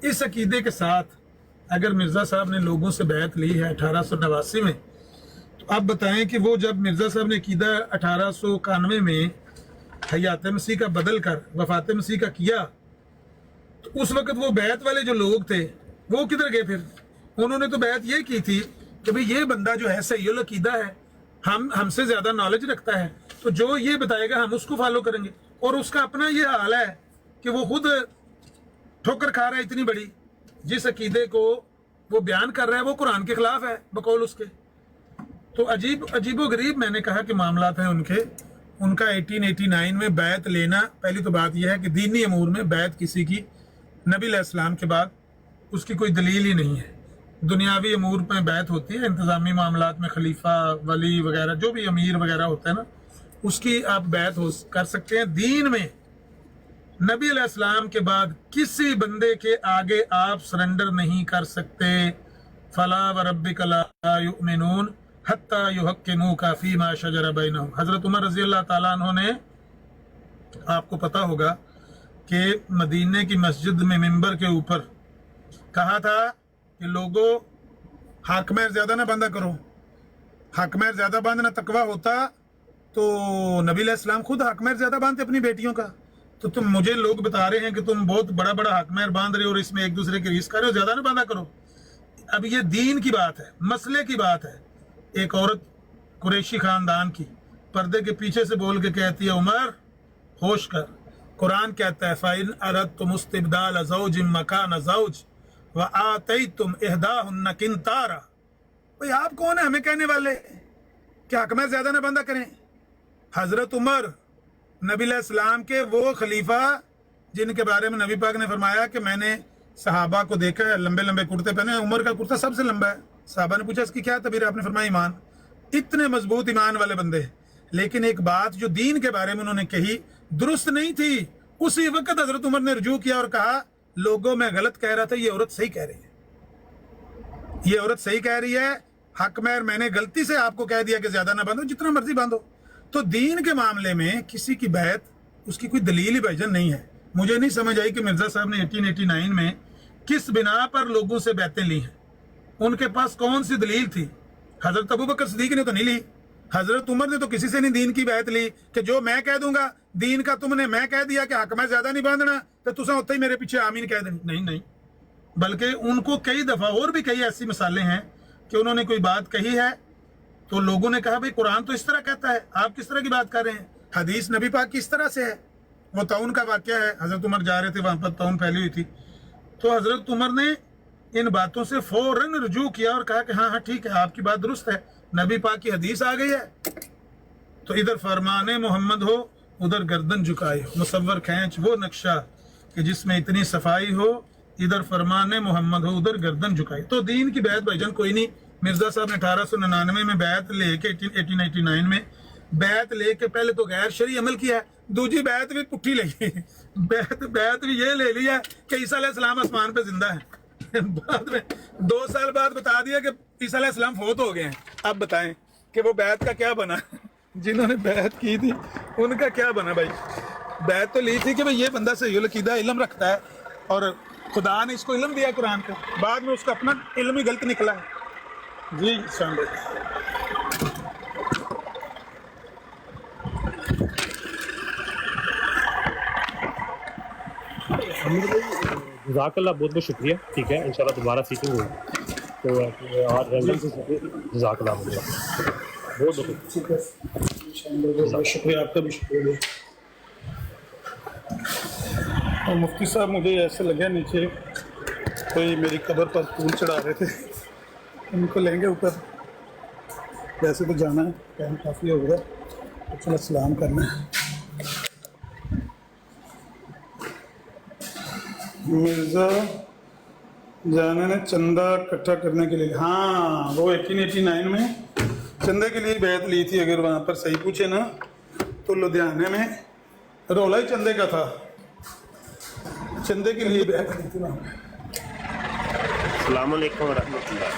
اس عقیدے کے ساتھ اگر مرزا صاحب نے لوگوں سے بیعت لی ہے 1889 میں، تو آپ بتائیں کہ وہ جب مرزا صاحب نے عقیدہ 1891 میں حیات مسیح کا بدل کر وفات مسیح کا کیا، تو اس وقت وہ بیعت والے جو لوگ تھے وہ کدھر گئے؟ پھر انہوں نے تو بیعت یہ کی تھی کہ بھئی یہ بندہ جو ہے صحیح العقیدہ ہے, ہم سے زیادہ نالج رکھتا ہے, تو جو یہ بتائے گا ہم اس کو فالو کریں گے. اور اس کا اپنا یہ حال ہے کہ وہ خود ٹھوکر کھا رہا ہے اتنی بڑی, جس عقیدے کو وہ بیان کر رہا ہے وہ قرآن کے خلاف ہے بقول اس کے. تو عجیب و غریب میں نے کہا کہ معاملات ہیں ان کا 1889 میں بیعت لینا. پہلی تو بات یہ ہے کہ دینی امور میں بیعت کسی کی نبی علیہ السلام کے بعد اس کی کوئی دلیل ہی نہیں ہے. دنیاوی امور میں بیعت ہوتی ہے, انتظامی معاملات میں خلیفہ ولی وغیرہ جو بھی امیر وغیرہ ہوتا ہے نا, اس کی آپ بیعت کر سکتے ہیں. دین میں نبی علیہ السلام کے بعد کسی بندے کے آگے آپ سرنڈر نہیں کر سکتے. فلا وربک لا یؤمنون حتی یحکموک فیما شجر بینہم. حضرت عمر رضی اللہ تعالیٰ عنہ نے, آپ کو پتا ہوگا کہ مدینے کی مسجد میں منبر کے اوپر کہا تھا کہ لوگوں حق مہر زیادہ نہ باندھا کرو. حق مہر زیادہ باندھنا تقویٰ ہوتا تو نبی علیہ السلام خود حق مہر زیادہ باندھتے اپنی بیٹیوں کا. تو تم مجھے لوگ بتا رہے ہیں کہ تم بہت بڑا بڑا حق مہر باندھ رہے ہو اور اس میں ایک دوسرے کی ریس کر رہے ہو, زیادہ نہ باندھا کرو. اب یہ دین کی بات ہے, مسئلے کی بات ہے. ایک عورت قریشی خاندان کی پردے کے پیچھے سے بول کے کہتی ہے عمر ہوش کر, قرآن کہتا ہے فَإِنْ أَرَدْتُمُ اسْتِبْدَالَ زَوْجٍ مَكَانَ زَوْجٍ وَآتَيْتُمْ إِحْدَاهُنَّ قِنْطَارًا. بھئی آپ کون ہیں ہمیں کہنے والے کہ حق میں زیادہ نہ بندہ کریں؟ حضرت عمر نبی علیہ السلام کے وہ خلیفہ جن کے بارے میں نبی پاک نے فرمایا کہ میں نے صحابہ کو دیکھا ہے لمبے لمبے کرتے پہنے, عمر کا کرتا سب سے لمبا ہے. صحابہ نے پوچھا اس کی کیا تعبیر ہے؟ آپ نے فرمایا ایمان. اتنے مضبوط ایمان والے بندے, لیکن ایک بات جو دین کے بارے میں انہوں نے کہی درست نہیں تھی. اسی وقت حضرت عمر نے رجوع کیا اور کہا لوگوں میں غلط کہہ رہا تھا, یہ عورت صحیح کہہ رہی ہے, یہ عورت صحیح کہہ رہی ہے. حق مہر میں نے غلطی سے آپ کو کہہ دیا کہ زیادہ نہ باندھو, جتنا مرضی باندھو. تو دین کے معاملے میں کسی کی بیعت اس کی کوئی دلیل ہی بھائیجان نہیں ہے. مجھے نہیں سمجھ آئی کہ مرزا صاحب نے 1889 میں کس بنا پر لوگوں سے بیعتیں لی ہیں. ان کے پاس کون سی دلیل تھی؟ حضرت ابوبکر صدیق نے تو نہیں لی, حضرت عمر نے تو کسی سے نہیں دین کی بیعت لی کہ جو میں کہہ دوں گا دین کا تم نے میں کہہ دیا کہ حق میں زیادہ نہیں باندھنا تو تسا ہوتا ہی میرے پیچھے آمین کہہ دیں. نہیں, بلکہ ان کو کئی دفعہ اور بھی کئی ایسی مثالیں ہیں کہ انہوں نے کوئی بات کہی ہے تو لوگوں نے کہا بھئی قرآن تو اس طرح کہتا ہے, آپ کس طرح کی بات کر رہے ہیں؟ حدیث نبی پاک کی اس طرح سے ہے. وہ طاعون کا واقعہ ہے, حضرت عمر جا رہے تھے, وہاں پر طاعون پھیلی ہوئی تھی, تو حضرت عمر نے ان باتوں سے فوراً رجوع کیا اور کہا کہ ہاں ٹھیک ہے, آپ کی بات درست ہے, نبی پاک کی حدیث آ گئی ہے. تو ادھر فرمان محمد ہو ادھر گردن جھکائے ہو, مصور کھینچ وہ نقشہ کہ جس میں اتنی صفائی ہو, ادھر فرمان محمد ہو ادھر گردن جھکائے. تو دین کی بیعت بھائی جان کوئی نہیں. مرزا صاحب نے 1899 میں بیعت لے کے 1889 میں بیعت لے کے پہلے تو غیر شرعی عمل کیا ہے, دوسری بیعت بھی پٹھی لگی, بیعت بھی یہ لے لیا کہ عیسیٰ علیہ السلام آسمان پہ زندہ ہے. بعد میں 2 سال بعد بتا دیا کہ عیسیٰ علیہ السلام فوت ہو گئے ہیں. اب بتائیں کہ وہ بیعت کا کیا بنا؟ جنہوں نے بیعت کی تھی ان کا کیا بنا؟ بھائی بیعت تو لی تھی کہ بھئی یہ بندہ صحیح العقیدہ علم رکھتا ہے اور خدا نے اس کو علم دیا قرآن کا, بعد میں اس کا اپنا علم ہی غلط نکلا ہے. جی سلام جزاک اللہ, بہت بہت شکریہ. ٹھیک ہے, انشاءاللہ دوبارہ سیٹنگ ہوگی تو آج رینڈم سے جزاک اللہ بہت بہت شکریہ. آپ کا بھی شکریہ. اور مفتی صاحب مجھے ایسے لگا نیچے کوئی میری قبر پر پھول چڑھا رہے تھے, ان کو لیں گے اوپر. ویسے تو جانا ہے, ٹائم کافی ہو گیا, چلو سلام کرنا ہے. مرزا جانا نے چندہ اکٹھا کرنے کے لیے, ہاں وہ 1889 میں چندے کے لیے بیعت لی تھی. اگر وہاں پر صحیح پوچھے نا تو لدھیانے میں رولا ہی چندے کا تھا, چندے کے لیے بیعت لی تھی وہاں پہ. السلام علیکم ورحمۃ اللہ.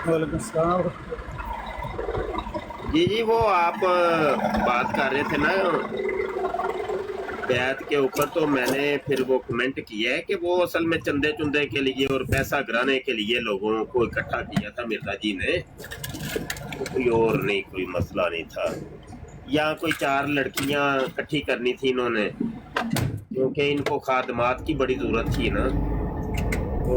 وعلیکم السلام. جی وہ آپ بات کر رہے تھے نا بیعت کے اوپر, تو میں نے پھر وہ کمنٹ کیا ہے کہ وہ اصل میں چندے کے لیے اور پیسہ گرانے کے لیے لوگوں کو اکٹھا کیا تھا مرزا جی نے, کوئی اور نہیں, کوئی مسئلہ نہیں تھا. یا کوئی 4 لڑکیاں اکٹھی کرنی تھی انہوں نے, کیونکہ ان کو خادمات کی بڑی ضرورت تھی نا, تو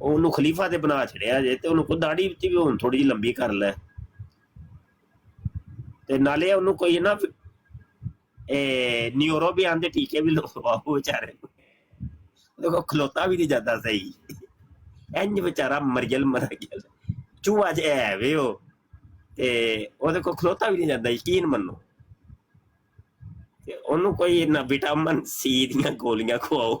ਉਹਨੂੰ ਖਲੀਫਾ ਤੇ ਬਣਾ ਛੜਿਆ ਜੇ, ਤੇ ਉਹਨੂੰ ਕੋਈ ਦਾੜੀ ਵੀ ਹੁਣ ਥੋੜੀ ਜਿਹੀ ਲੰਬੀ ਕਰ ਲੈ, ਤੇ ਨਾਲੇ ਉਹਨੂੰ ਕੋਈ ਨਾ ਨਿਊਰੋ ਵੀ ਆਂਦੇ ਟੀਕੇ ਵੀ ਲਵਾਓ ਵਿਚਾਰੇ ਨੂੰ, ਉਹਦੇ ਕੋਲ ਖਲੋਤਾ ਵੀ ਨਹੀਂ ਜਾਂਦਾ ਸਹੀ, ਇੰਜ ਵਿਚਾਰਾ ਮਰਜਲ ਮਰ ਗਿਆ, ਚੂਹਾ ਜਿਹਾ ਹੈ ਵੇ ਉਹ, ਤੇ ਉਹਦੇ ਕੋਲ ਖਲੋਤਾ ਵੀ ਨਹੀਂ ਜਾਂਦਾ, ਯਕੀਨ ਮੰਨੋ। ਤੇ ਉਹਨੂੰ ਕੋਈ ਨਾ ਵਿਟਾਮਿਨ ਸੀ ਦੀਆਂ ਗੋਲੀਆਂ ਖਵਾਓ।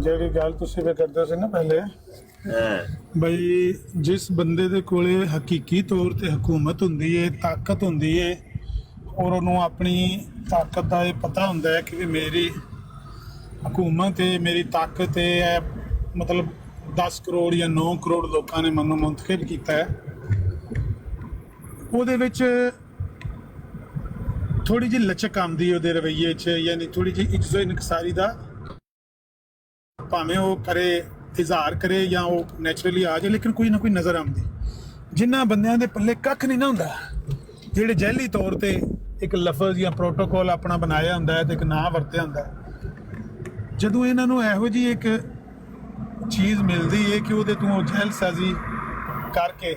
ਜਿਹੜੀ ਗੱਲ ਤੁਸੀਂ ਵੀ ਕਰਦੇ ਸੀ ਨਾ ਪਹਿਲੇ, ਬਈ ਜਿਸ ਬੰਦੇ ਦੇ ਕੋਲੇ ਹਕੀਕੀ ਤੌਰ ਤੇ ਹਕੂਮਤ ਹੁੰਦੀ ਹੈ, ਤਾਕਤ ਹੁੰਦੀ ਹੈ, ਔਰ ਉਹਨੂੰ ਆਪਣੀ ਤਾਕਤ ਦਾ ਇਹ ਪਤਾ ਹੁੰਦਾ ਹੈ ਕਿ ਵੀ ਮੇਰੀ ਹਕੂਮਤ ਹੈ, ਮੇਰੀ ਤਾਕਤ ਹੈ, ਮਤਲਬ 10 ਕਰੋੜ ਜਾਂ 9 ਕਰੋੜ ਲੋਕਾਂ ਨੇ ਮੈਨੂੰ ਮੁੰਤਖਬ ਕੀਤਾ ਹੈ, ਉਹਦੇ ਵਿੱਚ ਥੋੜੀ ਜਿਹੀ ਲਚਕ ਆਉਂਦੀ ਉਹਦੇ ਰਵੱਈਏ 'ਚ, ਯਾਨੀ ਥੋੜੀ ਜਿਹੀ ਇੱਜ਼ਤ ਇਨਕਸਾਰੀ ਦਾ, ਭਾਵੇਂ ਉਹ ਕਰੇ ਇਜ਼ਹਾਰ ਕਰੇ ਜਾਂ ਉਹ ਨੈਚੁਰਲੀ ਆ ਜਾਏ, ਲੇਕਿਨ ਕੋਈ ਨਾ ਕੋਈ ਨਜ਼ਰ ਆਉਂਦੀ। ਜਿਨ੍ਹਾਂ ਬੰਦਿਆਂ ਦੇ ਪੱਲੇ ਕੱਖ ਨਹੀਂ ਨਾ ਹੁੰਦਾ, ਜਿਹੜੇ ਜਹਿਲੀ ਤੌਰ ਤੇ ਇੱਕ ਲਫ਼ਜ਼ ਜਾਂ ਪ੍ਰੋਟੋਕੋਲ ਆਪਣਾ ਬਣਾਇਆ ਹੁੰਦਾ ਹੈ ਤੇ ਇੱਕ ਨਾਂ ਵਰਤਿਆ ਹੁੰਦਾ, ਜਦੋਂ ਇਹਨਾਂ ਨੂੰ ਇਹੋ ਜਿਹੀ ਇੱਕ ਚੀਜ਼ ਮਿਲਦੀ ਹੈ ਕਿ ਉਹਦੇ ਤੋਂ ਜਹਿਲਸਾਜ਼ੀ ਕਰਕੇ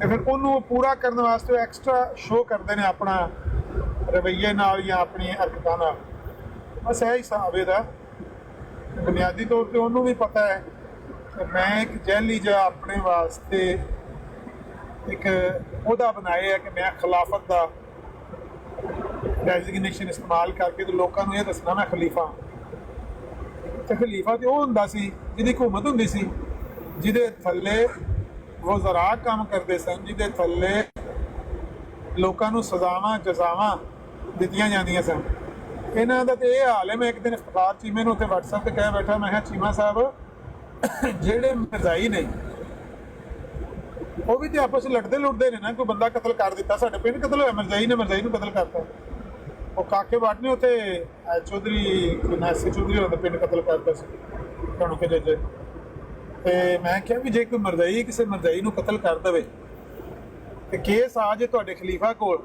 ਤੇ ਫਿਰ ਉਹਨੂੰ ਪੂਰਾ ਕਰਨ ਵਾਸਤੇ ਐਕਸਟਰਾ ਸ਼ੋਅ ਕਰਦੇ ਨੇ ਆਪਣਾ ਰਵੱਈਏ ਨਾਲ ਜਾਂ ਆਪਣੀ ਹਰਕਤਾਂ ਨਾਲ। ਬਸ ਇਹ ਹਿਸਾਬ ਇਹਦਾ। ਬੁਨਿਆਦੀ ਤੌਰ ਤੇ ਉਹਨੂੰ ਵੀ ਪਤਾ ਹੈ ਕਿ ਮੈਂ ਇੱਕ ਜੈਲੀ ਜਿਹਾ ਆਪਣੇ ਵਾਸਤੇ ਇੱਕ ਉਹਦਾ ਬਣਾਇਆ ਹੈ ਕਿ ਮੈਂ ਖਿਲਾਫਤ ਦਾ ਡੈਜ਼ਿਗਨੇਸ਼ਨ ਇਸਤੇਮਾਲ ਕਰਕੇ ਤੇ ਲੋਕਾਂ ਨੂੰ ਇਹ ਦੱਸਣਾ ਮੈਂ ਖਲੀਫਾ। ਤੇ ਖਲੀਫਾ ਤੇ ਉਹ ਹੁੰਦਾ ਸੀ ਜਿਹਦੀ ਹਕੂਮਤ ਹੁੰਦੀ ਸੀ, ਜਿਹਦੇ ਥੱਲੇ ਵਜ਼ਰਾ ਕੰਮ ਕਰਦੇ ਸਨ, ਜਿਹਦੇ ਥੱਲੇ ਲੋਕਾਂ ਨੂੰ ਸਜ਼ਾਵਾਂ ਜਜ਼ਾਵਾਂ ਦਿੱਤੀਆਂ ਜਾਂਦੀਆਂ ਸਨ। ਇਹਨਾਂ ਦਾ ਤੇ ਇਹ ਹਾਲ ਹੈ। ਮੈਂ ਇੱਕ ਦਿਨ ਇਫਤਖਾਰ ਚੀਮੇ ਨੂੰ ਉੱਥੇ WhatsApp ਤੇ ਕਹਿ ਬੈਠਾ, ਮੈਂ ਕਿਹਾ ਚੀਮਾ ਸਾਹਿਬ ਜਿਹੜੇ ਮਿਰਜ਼ਾਈ ਨੇ ਉਹ ਵੀ ਤੇ ਆਪਸ ਲੜਦੇ ਲੁੜਦੇ ਨੇ ਨਾ। ਕੋਈ ਬੰਦਾ ਕਤਲ ਕਰ ਦਿੱਤਾ, ਸਾਡੇ ਪਿੰਡ ਕਤਲ ਹੋਇਆ, ਮਿਰਜ਼ਾਈ ਨੇ ਮਿਰਜ਼ਾਈ ਨੂੰ ਕਤਲ ਕਰਤਾ। ਉਹ ਕਾਕੇ ਬਾਟ ਨੇ ਉੱਥੇ ਚੌਧਰੀ ਨਾਸੀ ਚੌਧਰੀ ਹੋਣਾ ਦਾ ਪਿੰਡ ਕਤਲ ਕਰਤਾ ਸੀ ਤੁਹਾਨੂੰ ਕਿ ਜੱਜ। ਤੇ ਮੈਂ ਕਿਹਾ ਵੀ ਜੇ ਕੋਈ ਮਿਰਜ਼ਾਈ ਕਿਸੇ ਮਿਰਜ਼ਾਈ ਨੂੰ ਕਤਲ ਕਰ ਦੇਵੇ ਤੇ ਕੇਸ ਆ ਜੇ ਤੁਹਾਡੇ ਖਲੀਫਾ ਕੋਲ,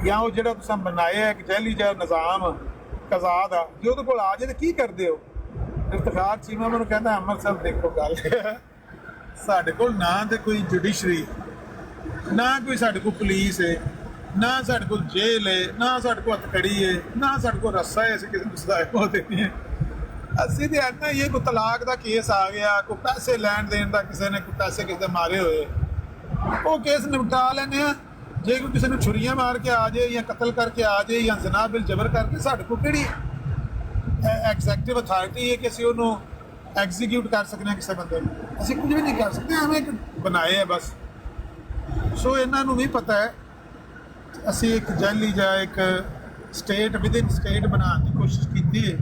ਜਾਂ ਉਹ ਜਿਹੜਾ ਤੁਸੀਂ ਬਣਾਇਆ ਇੱਕ ਜੈਲੀ ਜਿਹਾ ਨਿਜ਼ਾਮ ਕਜ਼ਾ ਦਾ, ਜੇ ਉਹਦੇ ਕੋਲ ਆ ਜੇ ਤਾਂ ਕੀ ਕਰਦੇ ਹੋ? ਇਫਤਖਾਰ ਚੀਮਾ ਮੈਨੂੰ ਕਹਿੰਦਾ, ਅਮਰ ਸਾਹਿਬ ਦੇਖੋ ਗੱਲ ਸਾਡੇ ਕੋਲ ਨਾ ਤੇ ਕੋਈ ਜੁਡੀਸ਼ਰੀ, ਨਾ ਕੋਈ ਸਾਡੇ ਕੋਲ ਪੁਲਿਸ ਹੈ, ਨਾ ਸਾਡੇ ਕੋਲ ਜੇਲ੍ਹ ਹੈ, ਨਾ ਸਾਡੇ ਕੋਲ ਹੱਥਕੜੀ ਹੈ, ਨਾ ਸਾਡੇ ਕੋਲ ਰੱਸਾ ਹੈ ਅਸੀਂ ਕਿਸੇ ਨੂੰ ਸਜ਼ਾ ਬਹੁਤ ਦੇਣੀ ਹੈ। ਅਸੀਂ ਤੇ ਆਖਣਾ ਇਹ ਕੋਈ ਤਲਾਕ ਦਾ ਕੇਸ ਆ ਗਿਆ, ਕੋਈ ਪੈਸੇ ਲੈਣ ਦੇਣ ਦਾ, ਕਿਸੇ ਨੇ ਕੋਈ ਪੈਸੇ ਕਿਸੇ ਦੇ ਮਾਰੇ ਹੋਏ, ਉਹ ਕੇਸ ਨਿਪਟਾ ਲੈਂਦੇ ਆ। ਜੇ ਕੋਈ ਕਿਸੇ ਨੂੰ ਛੁਰੀਆਂ ਮਾਰ ਕੇ ਆ ਜਾਏ ਜਾਂ ਕਤਲ ਕਰਕੇ ਆ ਜਾਏ ਜਾਂ ਜ਼ਨਾ ਬਿਲ ਜ਼ਬਰ ਕਰਕੇ, ਸਾਡੇ ਕੋਲ ਕਿਹੜੀ ਐਗਜ਼ੈਕਟਿਵ ਅਥਾਰਟੀ ਹੈ ਕਿ ਅਸੀਂ ਉਹਨੂੰ ਐਗਜ਼ੀਕਿਊਟ ਕਰ ਸਕਦੇ ਹਾਂ ਕਿਸੇ ਬੰਦੇ ਨੂੰ? ਅਸੀਂ ਕੁਝ ਵੀ ਨਹੀਂ ਕਰ ਸਕਦੇ, ਐਵੇਂ ਬਣਾਏ ਹੈ ਬਸ। ਸੋ ਇਹਨਾਂ ਨੂੰ ਵੀ ਪਤਾ ਹੈ ਅਸੀਂ ਇੱਕ ਜੈਲੀ ਜਾਂ ਇੱਕ ਸਟੇਟ ਵਿਦਿਨ ਸਟੇਟ ਬਣਾਉਣ ਦੀ ਕੋਸ਼ਿਸ਼ ਕੀਤੀ ਹੈ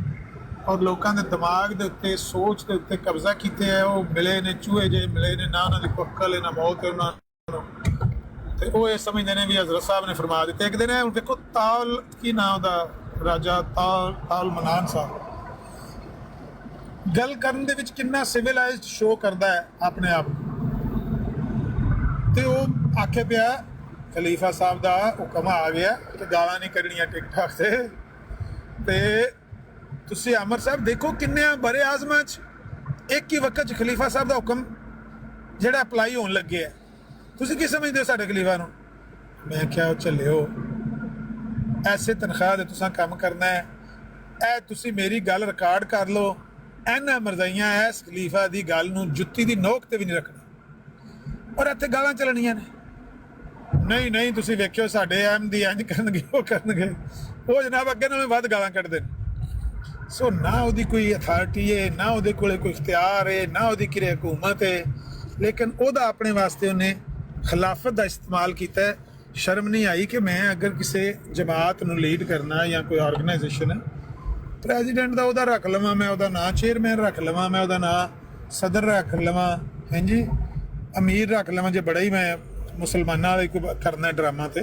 ਔਰ ਲੋਕਾਂ ਦੇ ਦਿਮਾਗ ਦੇ ਉੱਤੇ, ਸੋਚ ਦੇ ਉੱਤੇ ਕਬਜ਼ਾ ਕੀਤੇ ਹੈ। ਉਹ ਮਿਲੇ ਨੇ ਚੂਹੇ ਜਿਹੇ ਮਿਲੇ ਨੇ, ਨਾ ਉਹਨਾਂ ਦੀ ਕੋਈ ਅਕਲ ਹੈ ਨਾ ਮੌਤ ਹੈ ਉਹਨਾਂ ਨੂੰ। ਤੇ ਉਹ ਇਹ ਸਮਝਦੇ ਨੇ ਵੀ ਹਜ਼ਰਤ ਸਾਹਿਬ ਨੇ ਫਰਮਾ ਦਿੱਤੇ। ਇੱਕ ਦਿਨ ਹੁਣ ਦੇਖੋ ਤਾਲ ਕੀ ਨਾਂ ਉਹਦਾ, ਰਾਜਾ ਤਾਲ ਮਨਾਨ ਸਾਹਿਬ ਗੱਲ ਕਰਨ ਦੇ ਵਿੱਚ ਕਿੰਨਾ ਸਿਵਲਾਈਜ਼ਡ ਸ਼ੋਅ ਕਰਦਾ ਹੈ ਆਪਣੇ ਆਪ ਨੂੰ। ਤੇ ਉਹ ਆਖੇ ਪਿਆ ਖਲੀਫਾ ਸਾਹਿਬ ਦਾ ਹੁਕਮ ਆ ਗਿਆ ਤੇ ਗਾਲਾਂ ਨਹੀਂ ਕੱਢਣੀਆਂ ਟਿਕਟਾਕ ਤੇ ਤੁਸੀਂ ਅਮਰ ਸਾਹਿਬ ਦੇਖੋ ਕਿੰਨੇ ਬੜੇ ਆਜ਼ਮਾਂ 'ਚ ਇੱਕ ਹੀ ਵਕਤ 'ਚ ਖਲੀਫਾ ਸਾਹਿਬ ਦਾ ਹੁਕਮ ਜਿਹੜਾ ਅਪਲਾਈ ਹੋਣ ਲੱਗੇ ਹੈ। ਤੁਸੀਂ ਕੀ ਸਮਝਦੇ ਹੋ ਸਾਡੇ ਖਲੀਫਾ ਨੂੰ? ਮੈਂ ਕਿਹਾ ਚੱਲਿਓ, ਐਸੇ ਤਨਖਾਹ ਦੇ ਤੁਸੀਂ ਕੰਮ ਕਰਨਾ ਹੈ। ਇਹ ਤੁਸੀਂ ਮੇਰੀ ਗੱਲ ਰਿਕਾਰਡ ਕਰ ਲਓ। ਇਹਨਾਂ ਮਰਜ਼ਾਈਆਂ ਇਸ ਖਲੀਫਾ ਦੀ ਗੱਲ ਨੂੰ ਜੁੱਤੀ ਦੀ ਨੋਕ ਤੇ ਵੀ ਨਹੀਂ ਰੱਖਣਾ ਔਰ ਇੱਥੇ ਗਾਲਾਂ ਚੱਲਣੀਆਂ ਨੇ। ਨਹੀਂ ਨਹੀਂ ਤੁਸੀਂ ਵੇਖਿਓ ਸਾਡੇ ਅਹਿਮਦੀ ਇੰਝ ਕਰਨਗੇ, ਉਹ ਕਰਨਗੇ। ਉਹ ਜਨਾਬ ਅੱਗੇ ਨਾਲੋਂ ਵੱਧ ਗਾਲਾਂ ਕੱਢਦੇ ਨੇ। ਸੋ ਨਾ ਉਹਦੀ ਕੋਈ ਅਥਾਰਟੀ ਹੈ, ਨਾ ਉਹਦੇ ਕੋਲ ਕੋਈ ਇਖਤਿਆਰ ਹੈ, ਨਾ ਉਹਦੀ ਕਿਰੇ ਹਕੂਮਤ ਹੈ, ਲੇਕਿਨ ਉਹਦਾ ਆਪਣੇ ਵਾਸਤੇ ਉਹਨੇ ਖਿਲਾਫਤ ਦਾ ਇਸਤੇਮਾਲ ਕੀਤਾ। ਸ਼ਰਮ ਨਹੀਂ ਆਈ ਕਿ ਮੈਂ ਅਗਰ ਕਿਸੇ ਜਮਾਤ ਨੂੰ ਲੀਡ ਕਰਨਾ ਜਾਂ ਕੋਈ ਆਰਗੇਨਾਈਜੇਸ਼ਨ ਹੈ, ਪ੍ਰੈਜ਼ੀਡੈਂਟ ਦਾ ਉਹਦਾ ਰੱਖ ਲਵਾਂ, ਮੈਂ ਉਹਦਾ ਨਾਂ ਚੇਅਰਮੈਨ ਰੱਖ ਲਵਾਂ, ਮੈਂ ਉਹਦਾ ਨਾਂ ਸਦਰ ਰੱਖ ਲਵਾਂ, ਹਾਂਜੀ ਅਮੀਰ ਰੱਖ ਲਵਾਂ, ਜੇ ਬੜਾ ਹੀ ਮੈਂ ਮੁਸਲਮਾਨਾਂ ਵਾਲੇ ਕੋਈ ਕਰਨਾ ਡਰਾਮਾ। ਤੇ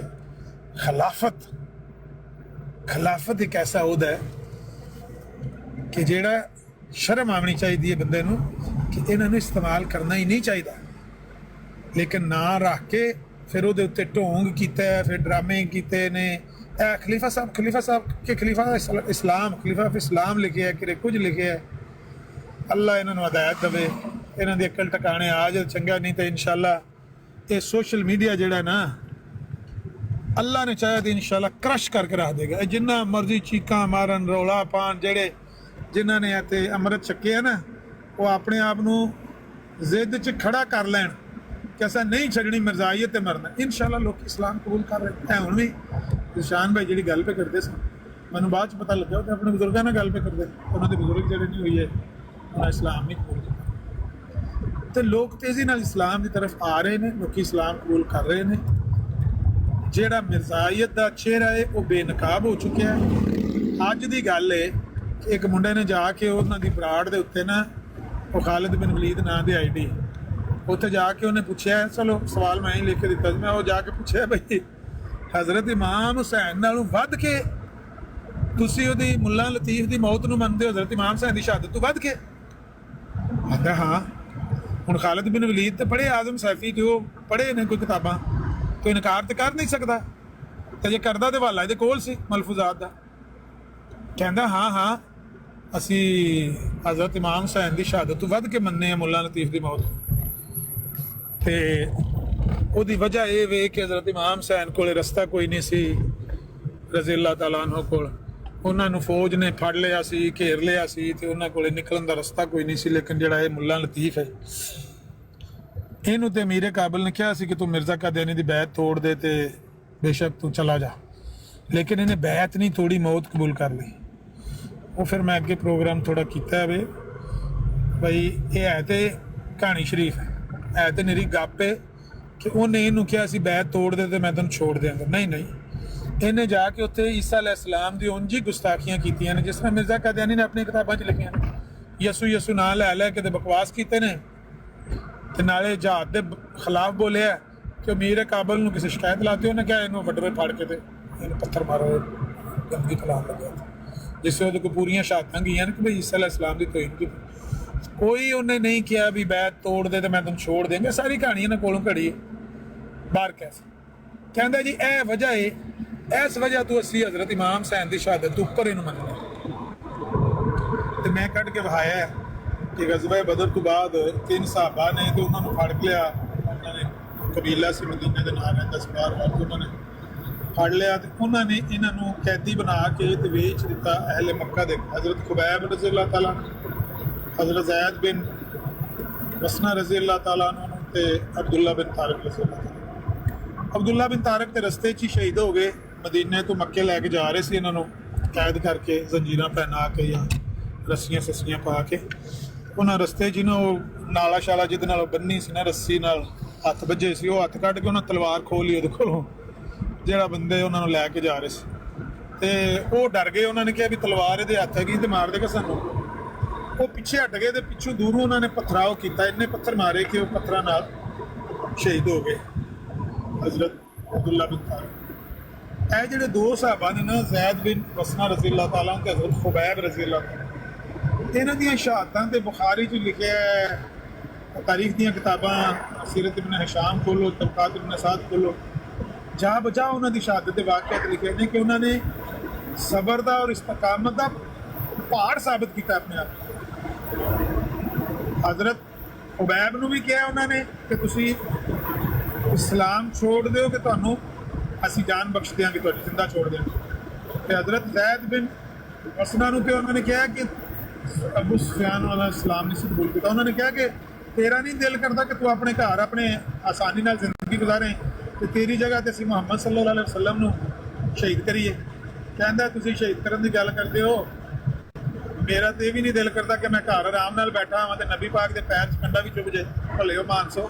ਖਿਲਾਫਤ ਇੱਕ ਐਸਾ ਉਹਦਾ ਹੈ ਕਿ ਜਿਹੜਾ ਸ਼ਰਮ ਆਉਣੀ ਚਾਹੀਦੀ ਹੈ ਬੰਦੇ ਨੂੰ ਕਿ ਇਹਨਾਂ ਨੂੰ ਇਸਤੇਮਾਲ ਕਰਨਾ ਹੀ ਨਹੀਂ ਚਾਹੀਦਾ, ਲੇਕਿਨ ਨਾਂ ਰੱਖ ਕੇ ਫਿਰ ਉਹਦੇ ਉੱਤੇ ਢੋਂਗ ਕੀਤਾ, ਫਿਰ ਡਰਾਮੇ ਕੀਤੇ ਨੇ। ਖਲੀਫਾ ਸਾਹਿਬ ਕਿ ਖਲੀਫਾ ਇਸਲਾਮ, ਖਲੀਫਾ ਇਸਲਾਮ ਲਿਖਿਆ ਕਿ ਕੁਝ ਲਿਖਿਆ। ਅੱਲਾ ਇਹਨਾਂ ਨੂੰ ਹਦਾਇਤ ਦੇਵੇ, ਇਹਨਾਂ ਦੀ ਅਕਲ ਟਿਕਾਣੇ ਆ ਜਾਏ ਚੰਗਾ, ਨਹੀਂ ਤਾਂ ਇਨਸ਼ਾਅੱਲਾ ਇਹ ਸੋਸ਼ਲ ਮੀਡੀਆ ਜਿਹੜਾ ਨਾ ਅੱਲਾ ਨੇ ਚਾਹਿਆ ਤਾਂ ਇਨਸ਼ਾਅੱਲਾ ਕ੍ਰਸ਼ ਕਰਕੇ ਰੱਖ ਦੇਗਾ। ਇਹ ਜਿੰਨਾ ਮਰਜ਼ੀ ਚੀਕਾਂ ਮਾਰਨ, ਰੌਲਾ ਪਾਉਣ, ਜਿਨ੍ਹਾਂ ਨੇ ਇੱਥੇ ਅੰਮ੍ਰਿਤ ਛਕਿਆ ਨਾ, ਉਹ ਆਪਣੇ ਆਪ ਨੂੰ ਜ਼ਿੱਦ 'ਚ ਖੜਾ ਕਰ ਲੈਣ ਕਿ ਅਸਾਂ ਨਹੀਂ ਛੱਡਣੀ ਮਿਰਜ਼ਾਈਅਤ ਤੇ ਮਰਨਾ। ਇਨਸ਼ਾਅੱਲਾ ਲੋਕ ਇਸਲਾਮ ਕਬੂਲ ਕਰ ਰਹੇ। ਹੁਣ ਵੀ ਨਿਸ਼ਾਨ ਭਾਈ ਜਿਹੜੀ ਗੱਲ ਪੇ ਕਰਦੇ ਸਨ, ਮੈਨੂੰ ਬਾਅਦ 'ਚ ਪਤਾ ਲੱਗਾ ਉਹ ਆਪਣੇ ਬਜ਼ੁਰਗਾਂ ਨਾਲ ਗੱਲ ਪੇ ਕਰਦੇ, ਉਹਨਾਂ ਦੇ ਬਜ਼ੁਰਗ ਜਿਹੜੇ ਨਹੀਂ ਹੋਈ ਹੈ, ਉਹਨਾਂ ਇਸਲਾਮ ਨਹੀਂ ਕਬੂਲ ਕੀਤਾ। ਤੇ ਲੋਕ ਤੇਜ਼ੀ ਨਾਲ ਇਸਲਾਮ ਦੀ ਤਰਫ ਆ ਰਹੇ ਨੇ, ਲੋਕੀ ਇਸਲਾਮ ਕਬੂਲ ਕਰ ਰਹੇ ਨੇ। ਜਿਹੜਾ ਮਿਰਜ਼ਾਈਅਤ ਦਾ ਚਿਹਰਾ ਹੈ ਉਹ ਬੇਨਕਾਬ ਹੋ ਚੁੱਕਿਆ ਹੈ। ਅੱਜ ਦੀ ਗੱਲ ਹੈ ਕਿ ਇੱਕ ਮੁੰਡੇ ਨੇ ਜਾ ਕੇ ਉਹਨਾਂ ਦੀ ਬਰਾੜ ਦੇ ਉੱਤੇ ਨਾ, ਉਹ ਖਾਲਿਦ ਬਿਨ ਵਲੀਦ ਨਾਂ ਦੇ ਆਈਡੀ, ਉੱਥੇ ਜਾ ਕੇ ਉਹਨੇ ਪੁੱਛਿਆ, ਚਲੋ ਸਵਾਲ ਮੈਂ ਹੀ ਲਿਖ ਕੇ ਦਿੱਤਾ ਸੀ, ਮੈਂ ਉਹ ਜਾ ਕੇ ਪੁੱਛਿਆ ਬਈ ਹਜ਼ਰਤ ਇਮਾਮ ਹੁਸੈਨ ਨਾਲੋਂ ਵੱਧ ਕੇ ਤੁਸੀਂ ਉਹਦੀ ਮੁੱਲਾ ਲਤੀਫ ਦੀ ਮੌਤ ਨੂੰ ਮੰਨਦੇ ਹੋ, ਹਜ਼ਰਤ ਇਮਾਮ ਹੁਸੈਨ ਦੀ ਸ਼ਹਾਦਤ ਤੋਂ ਵੱਧ ਕੇ? ਆਂਦਾ ਹਾਂ। ਹੁਣ ਖਾਲਿਦ ਬਿਨ ਵਲੀਦ ਤੇ ਪੜ੍ਹੇ, ਆਜ਼ਮ ਸੈਫੀ ਤੇ ਉਹ ਪੜ੍ਹੇ ਨੇ ਕੋਈ ਕਿਤਾਬਾਂ, ਕੋਈ ਇਨਕਾਰ ਤੇ ਕਰ ਨਹੀਂ ਸਕਦਾ, ਤੇ ਜੇ ਕਰਦਾ ਤੇ ਹਵਾਲਾ ਇਹਦੇ ਕੋਲ ਸੀ ਮਲਫੂਜ਼ਾਤ ਦਾ। ਕਹਿੰਦਾ ਹਾਂ ਅਸੀਂ ਹਜ਼ਰਤ ਇਮਾਮ ਹੁਸੈਨ ਦੀ ਸ਼ਹਾਦਤ ਤੋਂ ਵੱਧ ਕੇ ਮੰਨੇ ਆ ਮੁੱਲਾ ਲਤੀਫ ਦੀ ਮੌਤ। ਤੇ ਉਹਦੀ ਵਜ੍ਹਾ ਇਹ ਵੇ ਕਿ ਹਜ਼ਰਤ ਇਮਾਮ ਹੁਸੈਨ ਕੋਲੇ ਰਸਤਾ ਕੋਈ ਨਹੀਂ ਸੀ ਰਜ਼ੀ ਅੱਲਾਹ ਤਾਲਾ ਅਨਹੁ ਕੋਲ। ਉਹਨਾਂ ਨੂੰ ਫੌਜ ਨੇ ਫੜ ਲਿਆ ਸੀ, ਘੇਰ ਲਿਆ ਸੀ ਤੇ ਉਹਨਾਂ ਕੋਲੇ ਨਿਕਲਣ ਦਾ ਰਸਤਾ ਕੋਈ ਨਹੀਂ ਸੀ। ਲੇਕਿਨ ਜਿਹੜਾ ਇਹ ਮੁੱਲਾ ਲਤੀਫ ਹੈ, ਇਹਨੂੰ ਤੇ ਅਮੀਰ ਕਾਬਲ ਨੇ ਕਿਹਾ ਸੀ ਕਿ ਤੂੰ ਮਿਰਜ਼ਾ ਕਾਦੀਆਨੀ ਦੀ ਬੈਤ ਤੋੜ ਦੇ ਤੇ ਬੇਸ਼ੱਕ ਤੂੰ ਚਲਾ ਜਾ, ਲੇਕਿਨ ਇਹਨੇ ਬੈਤ ਨਹੀਂ ਤੋੜੀ, ਮੌਤ ਕਬੂਲ ਕਰ ਲਈ। ਉਹ ਫਿਰ ਮੈਂ ਅੱਗੇ ਪ੍ਰੋਗਰਾਮ ਥੋੜਾ ਕੀਤਾ ਵੇ ਬਈ ਇਹ ਹੈ ਤੇ ਕਹਾਣੀ ਸ਼ਰੀਫ ਹੈ ਤੇ ਮੇਰੀ ਗੱਪ ਹੈ ਕਿ ਉਹਨੇ ਇਹਨੂੰ ਕਿਹਾ ਸੀ ਬੈਤ ਤੋੜ ਦੇ ਤੇ ਮੈਂ ਤੈਨੂੰ ਛੋੜ ਦਿਆਂਗਾ। ਨਹੀਂ ਨਹੀਂ, ਇਹਨੇ ਜਾ ਕੇ ਉੱਥੇ ਈਸਾ ਅਲੈਹਿਸਲਾਮ ਦੀ ਉਂਝ ਹੀ ਗੁਸਤਾਖੀਆਂ ਕੀਤੀਆਂ ਨੇ ਜਿਸ ਤਰ੍ਹਾਂ ਮਿਰਜ਼ਾ ਕਾਦੀਆਨੀ ਨੇ ਆਪਣੀ ਕਿਤਾਬਾਂ 'ਚ ਲਿਖੀਆਂ ਨੇ। ਯਸੂ ਯਸੂ ਨਾਂ ਲੈ ਲੈ ਕੇ ਤੇ ਬਕਵਾਸ ਕੀਤੇ ਨੇ ਤੇ ਨਾਲੇ ਜਹਾਦ ਦੇ ਖਿਲਾਫ ਬੋਲਿਆ ਕਿ ਅਮੀਰ ਕਾਬਲ ਨੂੰ ਕਿਸੇ ਸ਼ਿਕਾਇਤ ਲਾਤੀ, ਉਹਨੇ ਕਿਹਾ ਇਹਨੂੰ ਵੱਡੇ ਫੜ ਕੇ ਤੇ ਇਹਨੂੰ ਪੱਥਰ ਮਾਰੋ, ਗੰਦਗੀ ਫੈਲਾਉਣ ਲੱਗਿਆ ਜਿਸ ਉਹਦੇ ਕੋਲ ਪੂਰੀਆਂ ਸ਼ਹਾਦਤਾਂ ਗਈਆਂ ਨੇ ਕਿ ਬਈ ਈਸਾ ਅਲੈਹਿਸਲਾਮ ਦੀ ਤੋਹੀਨ ਕੀਤੀ। ਕੋਈ ਉਹਨੇ ਨਹੀਂ ਕਿਹਾ ਵੀ ਬੈਤ ਤੋੜ ਦੇ ਤੇ ਮੈਂ ਤੈਨੂੰ ਛੋੜ ਦੇਂਗਾ। ਸਾਰੀ ਕਹਾਣੀ ਇਹਨਾਂ ਕੋਲੋਂ ਘੜੀ ਹੈ ਬਾਹਰ ਕੈਸੇ ਕਹਿੰਦਾ ਜੀ ਇਹ ਵਜ੍ਹਾ ਹੈ, ਇਸ ਵਜ੍ਹਾ ਤੋਂ ਅਸੀਂ ਹਜ਼ਰਤ ਇਮਾਮ ਹੁਸੈਨ ਦੀ ਸ਼ਹਾਦਤ ਉੱਪਰ ਇਹਨੂੰ ਮੰਨਦੇ ਤੇ ਮੈਂ ਕੱਢ ਕੇ ਵਹਾਇਆ ਕਿ ਗਜ਼ਵਾ ਬਦਰ ਤੋਂ ਬਾਅਦ 3 ਸਾਹਬਾ ਨੇ ਤੇ ਉਹਨਾਂ ਨੂੰ ਫੜ ਲਿਆ। ਉਹਨਾਂ ਨੇ ਕਬੀਲਾ ਸੀ ਮਦੀਨੇ ਦੇ ਨਾਲ ਰਹਿੰਦਾ ਸੀ, ਬਾਹਰ ਉਹਨਾਂ ਨੇ ਫੜ ਲਿਆ ਤੇ ਉਹਨਾਂ ਨੇ ਇਹਨਾਂ ਨੂੰ ਕੈਦੀ ਬਣਾ ਕੇ ਤੇ ਵੇਚ ਦਿੱਤਾ ਅਹਿਲੇ ਮੱਕਾ ਦੇ। ਹਜ਼ਰਤ ਖੁਬੈਬ ਰਜ਼ੀ ਅੱਲਾਹ ਤਾਲਾ, ਹਜ਼ਰਤ ਜ਼ੈਦ ਬਿਨ ਵਸਨਾ ਰਜ਼ੀ ਅੱਲਾਹ ਤਾਲਾ ਤੇ ਅਬਦੁੱਲਾ ਬਿਨ ਤਾਰਿਕ ਰਜ਼ੀ ਅੱਲਾਹ ਤਾਲਾ। ਅਬਦੁੱਲਾ ਬਿਨ ਤਾਰਿਕ ਤੇ ਰਸਤੇ 'ਚ ਹੀ ਸ਼ਹੀਦ ਹੋ ਗਏ। ਮਦੀਨੇ ਤੋਂ ਮੱਕੇ ਲੈ ਕੇ ਜਾ ਰਹੇ ਸੀ, ਇਹਨਾਂ ਨੂੰ ਕੈਦ ਕਰਕੇ ਜ਼ੰਜੀਰਾਂ ਪਹਿਨਾ ਕੇ ਜਾਂ ਰੱਸੀਆਂ ਸੱਸੀਆਂ ਪਾ ਕੇ। ਉਹਨਾਂ ਰਸਤੇ 'ਚ ਨਾ ਉਹ ਨਾਲਾ ਸ਼ਾਲਾ ਜਿਹਦੇ ਨਾਲ ਬੰਨੀ ਸੀ ਨਾ ਰੱਸੀ ਨਾਲ ਹੱਥ ਵੱਜੇ ਸੀ, ਉਹ ਹੱਥ ਕੱਢ ਕੇ ਉਹਨਾਂ ਤਲਵਾਰ ਖੋਹ ਲਈ ਉਹਦੇ ਕੋਲੋਂ, ਜਿਹੜਾ ਬੰਦੇ ਉਹਨਾਂ ਨੂੰ ਲੈ ਕੇ ਜਾ ਰਹੇ ਸੀ। ਤੇ ਉਹ ਡਰ ਗਏ, ਉਹਨਾਂ ਨੇ ਕਿਹਾ ਵੀ ਤਲਵਾਰ ਇਹਦੇ ਹੱਥ ਹੈਗੀ ਤੇ ਮਾਰ ਦੇਗਾ ਸਾਨੂੰ। ਉਹ ਪਿੱਛੇ ਹਟ ਗਏ ਤੇ ਪਿੱਛੋਂ ਦੂਰੋਂ ਉਹਨਾਂ ਨੇ ਪਥਰਾਓ ਕੀਤਾ, ਇੰਨੇ ਪੱਥਰ ਮਾਰੇ ਕਿ ਉਹ ਪੱਥਰਾਂ ਨਾਲ ਸ਼ਹੀਦ ਹੋ ਗਏ ਹਜ਼ਰਤ ਅਬਦੁੱਲਾ ਬਿਨ ਤਾਰਿਕ। ਇਹ ਜਿਹੜੇ ਦੋ ਸਾਹਬਾ ਨੇ ਨਾ, ਜ਼ੈਦ ਬਿਨ ਵਸਨਾ ਰਜ਼ੀ ਅੱਲਾਹ ਤਾਲਾ ਤੇ ਹਜ਼ਰਤ ਖੁਬੈਬ ਰਜ਼ੀ ਅੱਲਾਹ ਤਾਲਾ, ਇਹਨਾਂ ਦੀਆਂ ਸ਼ਹਾਦਤਾਂ ਤੇ ਬੁਖਾਰੀ 'ਚ ਲਿਖਿਆ ਹੈ। ਤਾਰੀਖ ਦੀਆਂ ਕਿਤਾਬਾਂ ਸੀਰਤ ਇਬਨ ਹਿਸ਼ਾਮ ਖੋਲੋ, ਤਬਕਾਤ ਇਬਨ ਸਾਦ ਖੋਲੋ, ਜਾ ਬਜਾ ਉਹਨਾਂ ਦੀ ਸ਼ਹਾਦਤ ਦੇ ਵਾਕਿਆਤ ਲਿਖੇ ਨੇ ਕਿ ਉਹਨਾਂ ਨੇ ਸਬਰ ਦਾ ਔਰ ਇਸਤਕਾਮਤ ਦਾ ਪਹਾੜ ਸਾਬਿਤ ਕੀਤਾ ਆਪਣੇ ਆਪ। ਹਜ਼ਰਤ ਖੁਬੈਬ ਨੂੰ ਵੀ ਕਿਹਾ ਉਹਨਾਂ ਨੇ ਕਿ ਤੁਸੀਂ ਇਸਲਾਮ ਛੋੜ ਦਿਓ ਕਿ ਤੁਹਾਨੂੰ ਅਸੀਂ ਜਾਨ ਬਖਸ਼ ਦਿਆਂਗੇ, ਤੁਹਾਡੀ ਜ਼ਿੰਦਾ ਛੋੜ ਦਿਆਂਗੇ। ਤੇ ਹਜ਼ਰਤ ਜ਼ੈਦ ਬਿਨ ਵਸਨਾ ਨੂੰ ਤੇ ਉਹਨਾਂ ਨੇ ਕਿਹਾ ਕਿ ਅਬੂ ਸੁਫਿਆਨ ਵਾਲਾ ਇਸਲਾਮ ਨਹੀਂ ਸੀ ਕਬੂਲ ਕੀਤਾ। ਉਹਨਾਂ ਨੇ ਕਿਹਾ ਕਿ ਤੇਰਾ ਨਹੀਂ ਦਿਲ ਕਰਦਾ ਕਿ ਤੂੰ ਆਪਣੇ ਘਰ ਆਪਣੇ ਆਸਾਨੀ ਨਾਲ ਜ਼ਿੰਦਗੀ ਗੁਜ਼ਾਰੇ ਤੇ ਤੇਰੀ ਜਗ੍ਹਾ ਤੇ ਅਸੀਂ ਮੁਹੰਮਦ ਸੱਲੱਲਾਹੁ ਅਲੈਹਿ ਵਸੱਲਮ ਨੂੰ ਸ਼ਹੀਦ ਕਰੀਏ। ਕਹਿੰਦਾ ਤੁਸੀਂ ਸ਼ਹੀਦ ਕਰਨ ਦੀ ਗੱਲ ਕਰਦੇ ਹੋ, ਮੇਰਾ ਤੇ ਇਹ ਵੀ ਨਹੀਂ ਦਿਲ ਕਰਦਾ ਕਿ ਮੈਂ ਘਰ ਆਰਾਮ ਨਾਲ ਬੈਠਾ ਹਾਂ ਤੇ ਨਬੀ ਪਾਕ ਦੇ ਪੈਰ 'ਚ ਕੰਡਾ ਵੀ ਚੁੱਭ ਜੇ। ਭਲੇ ਹੋ ਮਾਨਸੋ,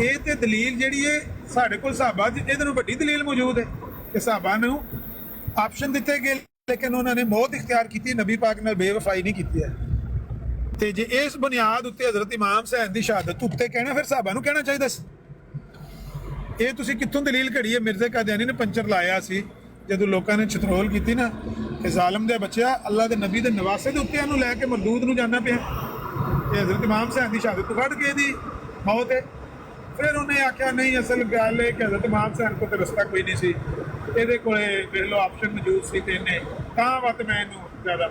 ਇਹ ਤੇ ਦਲੀਲ ਜਿਹੜੀ ਹੈ ਸਾਡੇ ਕੋਲ ਸਾਹਬਾ ਦੀ ਇਹਦੇ ਨੂੰ ਵੱਡੀ ਦਲੀਲ ਮੌਜੂਦ ਹੈ ਕਿ ਸਾਹਬਾ ਨੂੰ ਆਪਸ਼ਨ ਦਿੱਤੇ ਗਏ ਲੇਕਿਨ ਉਹਨਾਂ ਨੇ ਮੌਤ ਇਖਤਿਆਰ ਕੀਤੀ, ਨਬੀ ਪਾਕ ਨਾਲ ਬੇਵਫਾਈ ਨਹੀਂ ਕੀਤੀ ਹੈ। ਤੇ ਜੇ ਇਸ ਬੁਨਿਆਦ ਉੱਤੇ ਹਜ਼ਰਤ ਇਮਾਮ ਹੁਸੈਨ ਦੀ ਸ਼ਹਾਦਤ ਉੱਤੇ ਕਹਿਣਾ ਫਿਰ ਸਾਹਬਾ ਨੂੰ ਕਹਿਣਾ ਚਾਹੀਦਾ ਸੀ। ਇਹ ਤੁਸੀਂ ਕਿੱਥੋਂ ਦਲੀਲ ਘੜੀ ਹੈ? ਮਿਰਜ਼ਾ ਕਾਦੀਆਨੀ ਨੇ ਪੰਚਰ ਲਾਇਆ ਸੀ ਜਦੋਂ ਲੋਕਾਂ ਨੇ ਚਤਰੋਲ ਕੀਤੀ ਨਾ ਕਿ ਜ਼ਾਲਮ ਦੇ ਬੱਚਿਆ ਅੱਲਾ ਦੇ ਨਬੀ ਦੇ ਨਵਾਸੇ ਦੇ ਉੱਤੇ ਇਹਨੂੰ ਲੈ ਕੇ ਮਰਦੂਦ ਨੂੰ ਜਾਣਾ ਪਿਆ ਤੇ ਹਜ਼ਰਤ ਇਮਾਮ ਹੁਸੈਨ ਦੀ ਸ਼ਹਾਦਤ ਤੋਂ ਕੱਢ ਕੇ ਇਹਦੀ ਮੌਤ ਹੈ। ਫਿਰ ਉਹਨੇ ਆਖਿਆ ਨਹੀਂ, ਅਸਲ ਗੱਲ ਇਹ ਕਿ ਹਜ਼ਰਤ ਇਮਾਮ ਹੁਸੈਨ ਕੋਲ ਤਾਂ ਰਸਤਾ ਕੋਈ ਨਹੀਂ ਸੀ, ਇਹਦੇ ਕੋਲੇ ਦੇਖ ਲਓ ਆਪਸ਼ਨ ਮੌਜੂਦ ਸੀ ਤੇ ਇਹਨੇ ਤਾਂ ਵਤ ਮੈਂ ਇਹਨੂੰ ਜ਼ਿਆਦਾ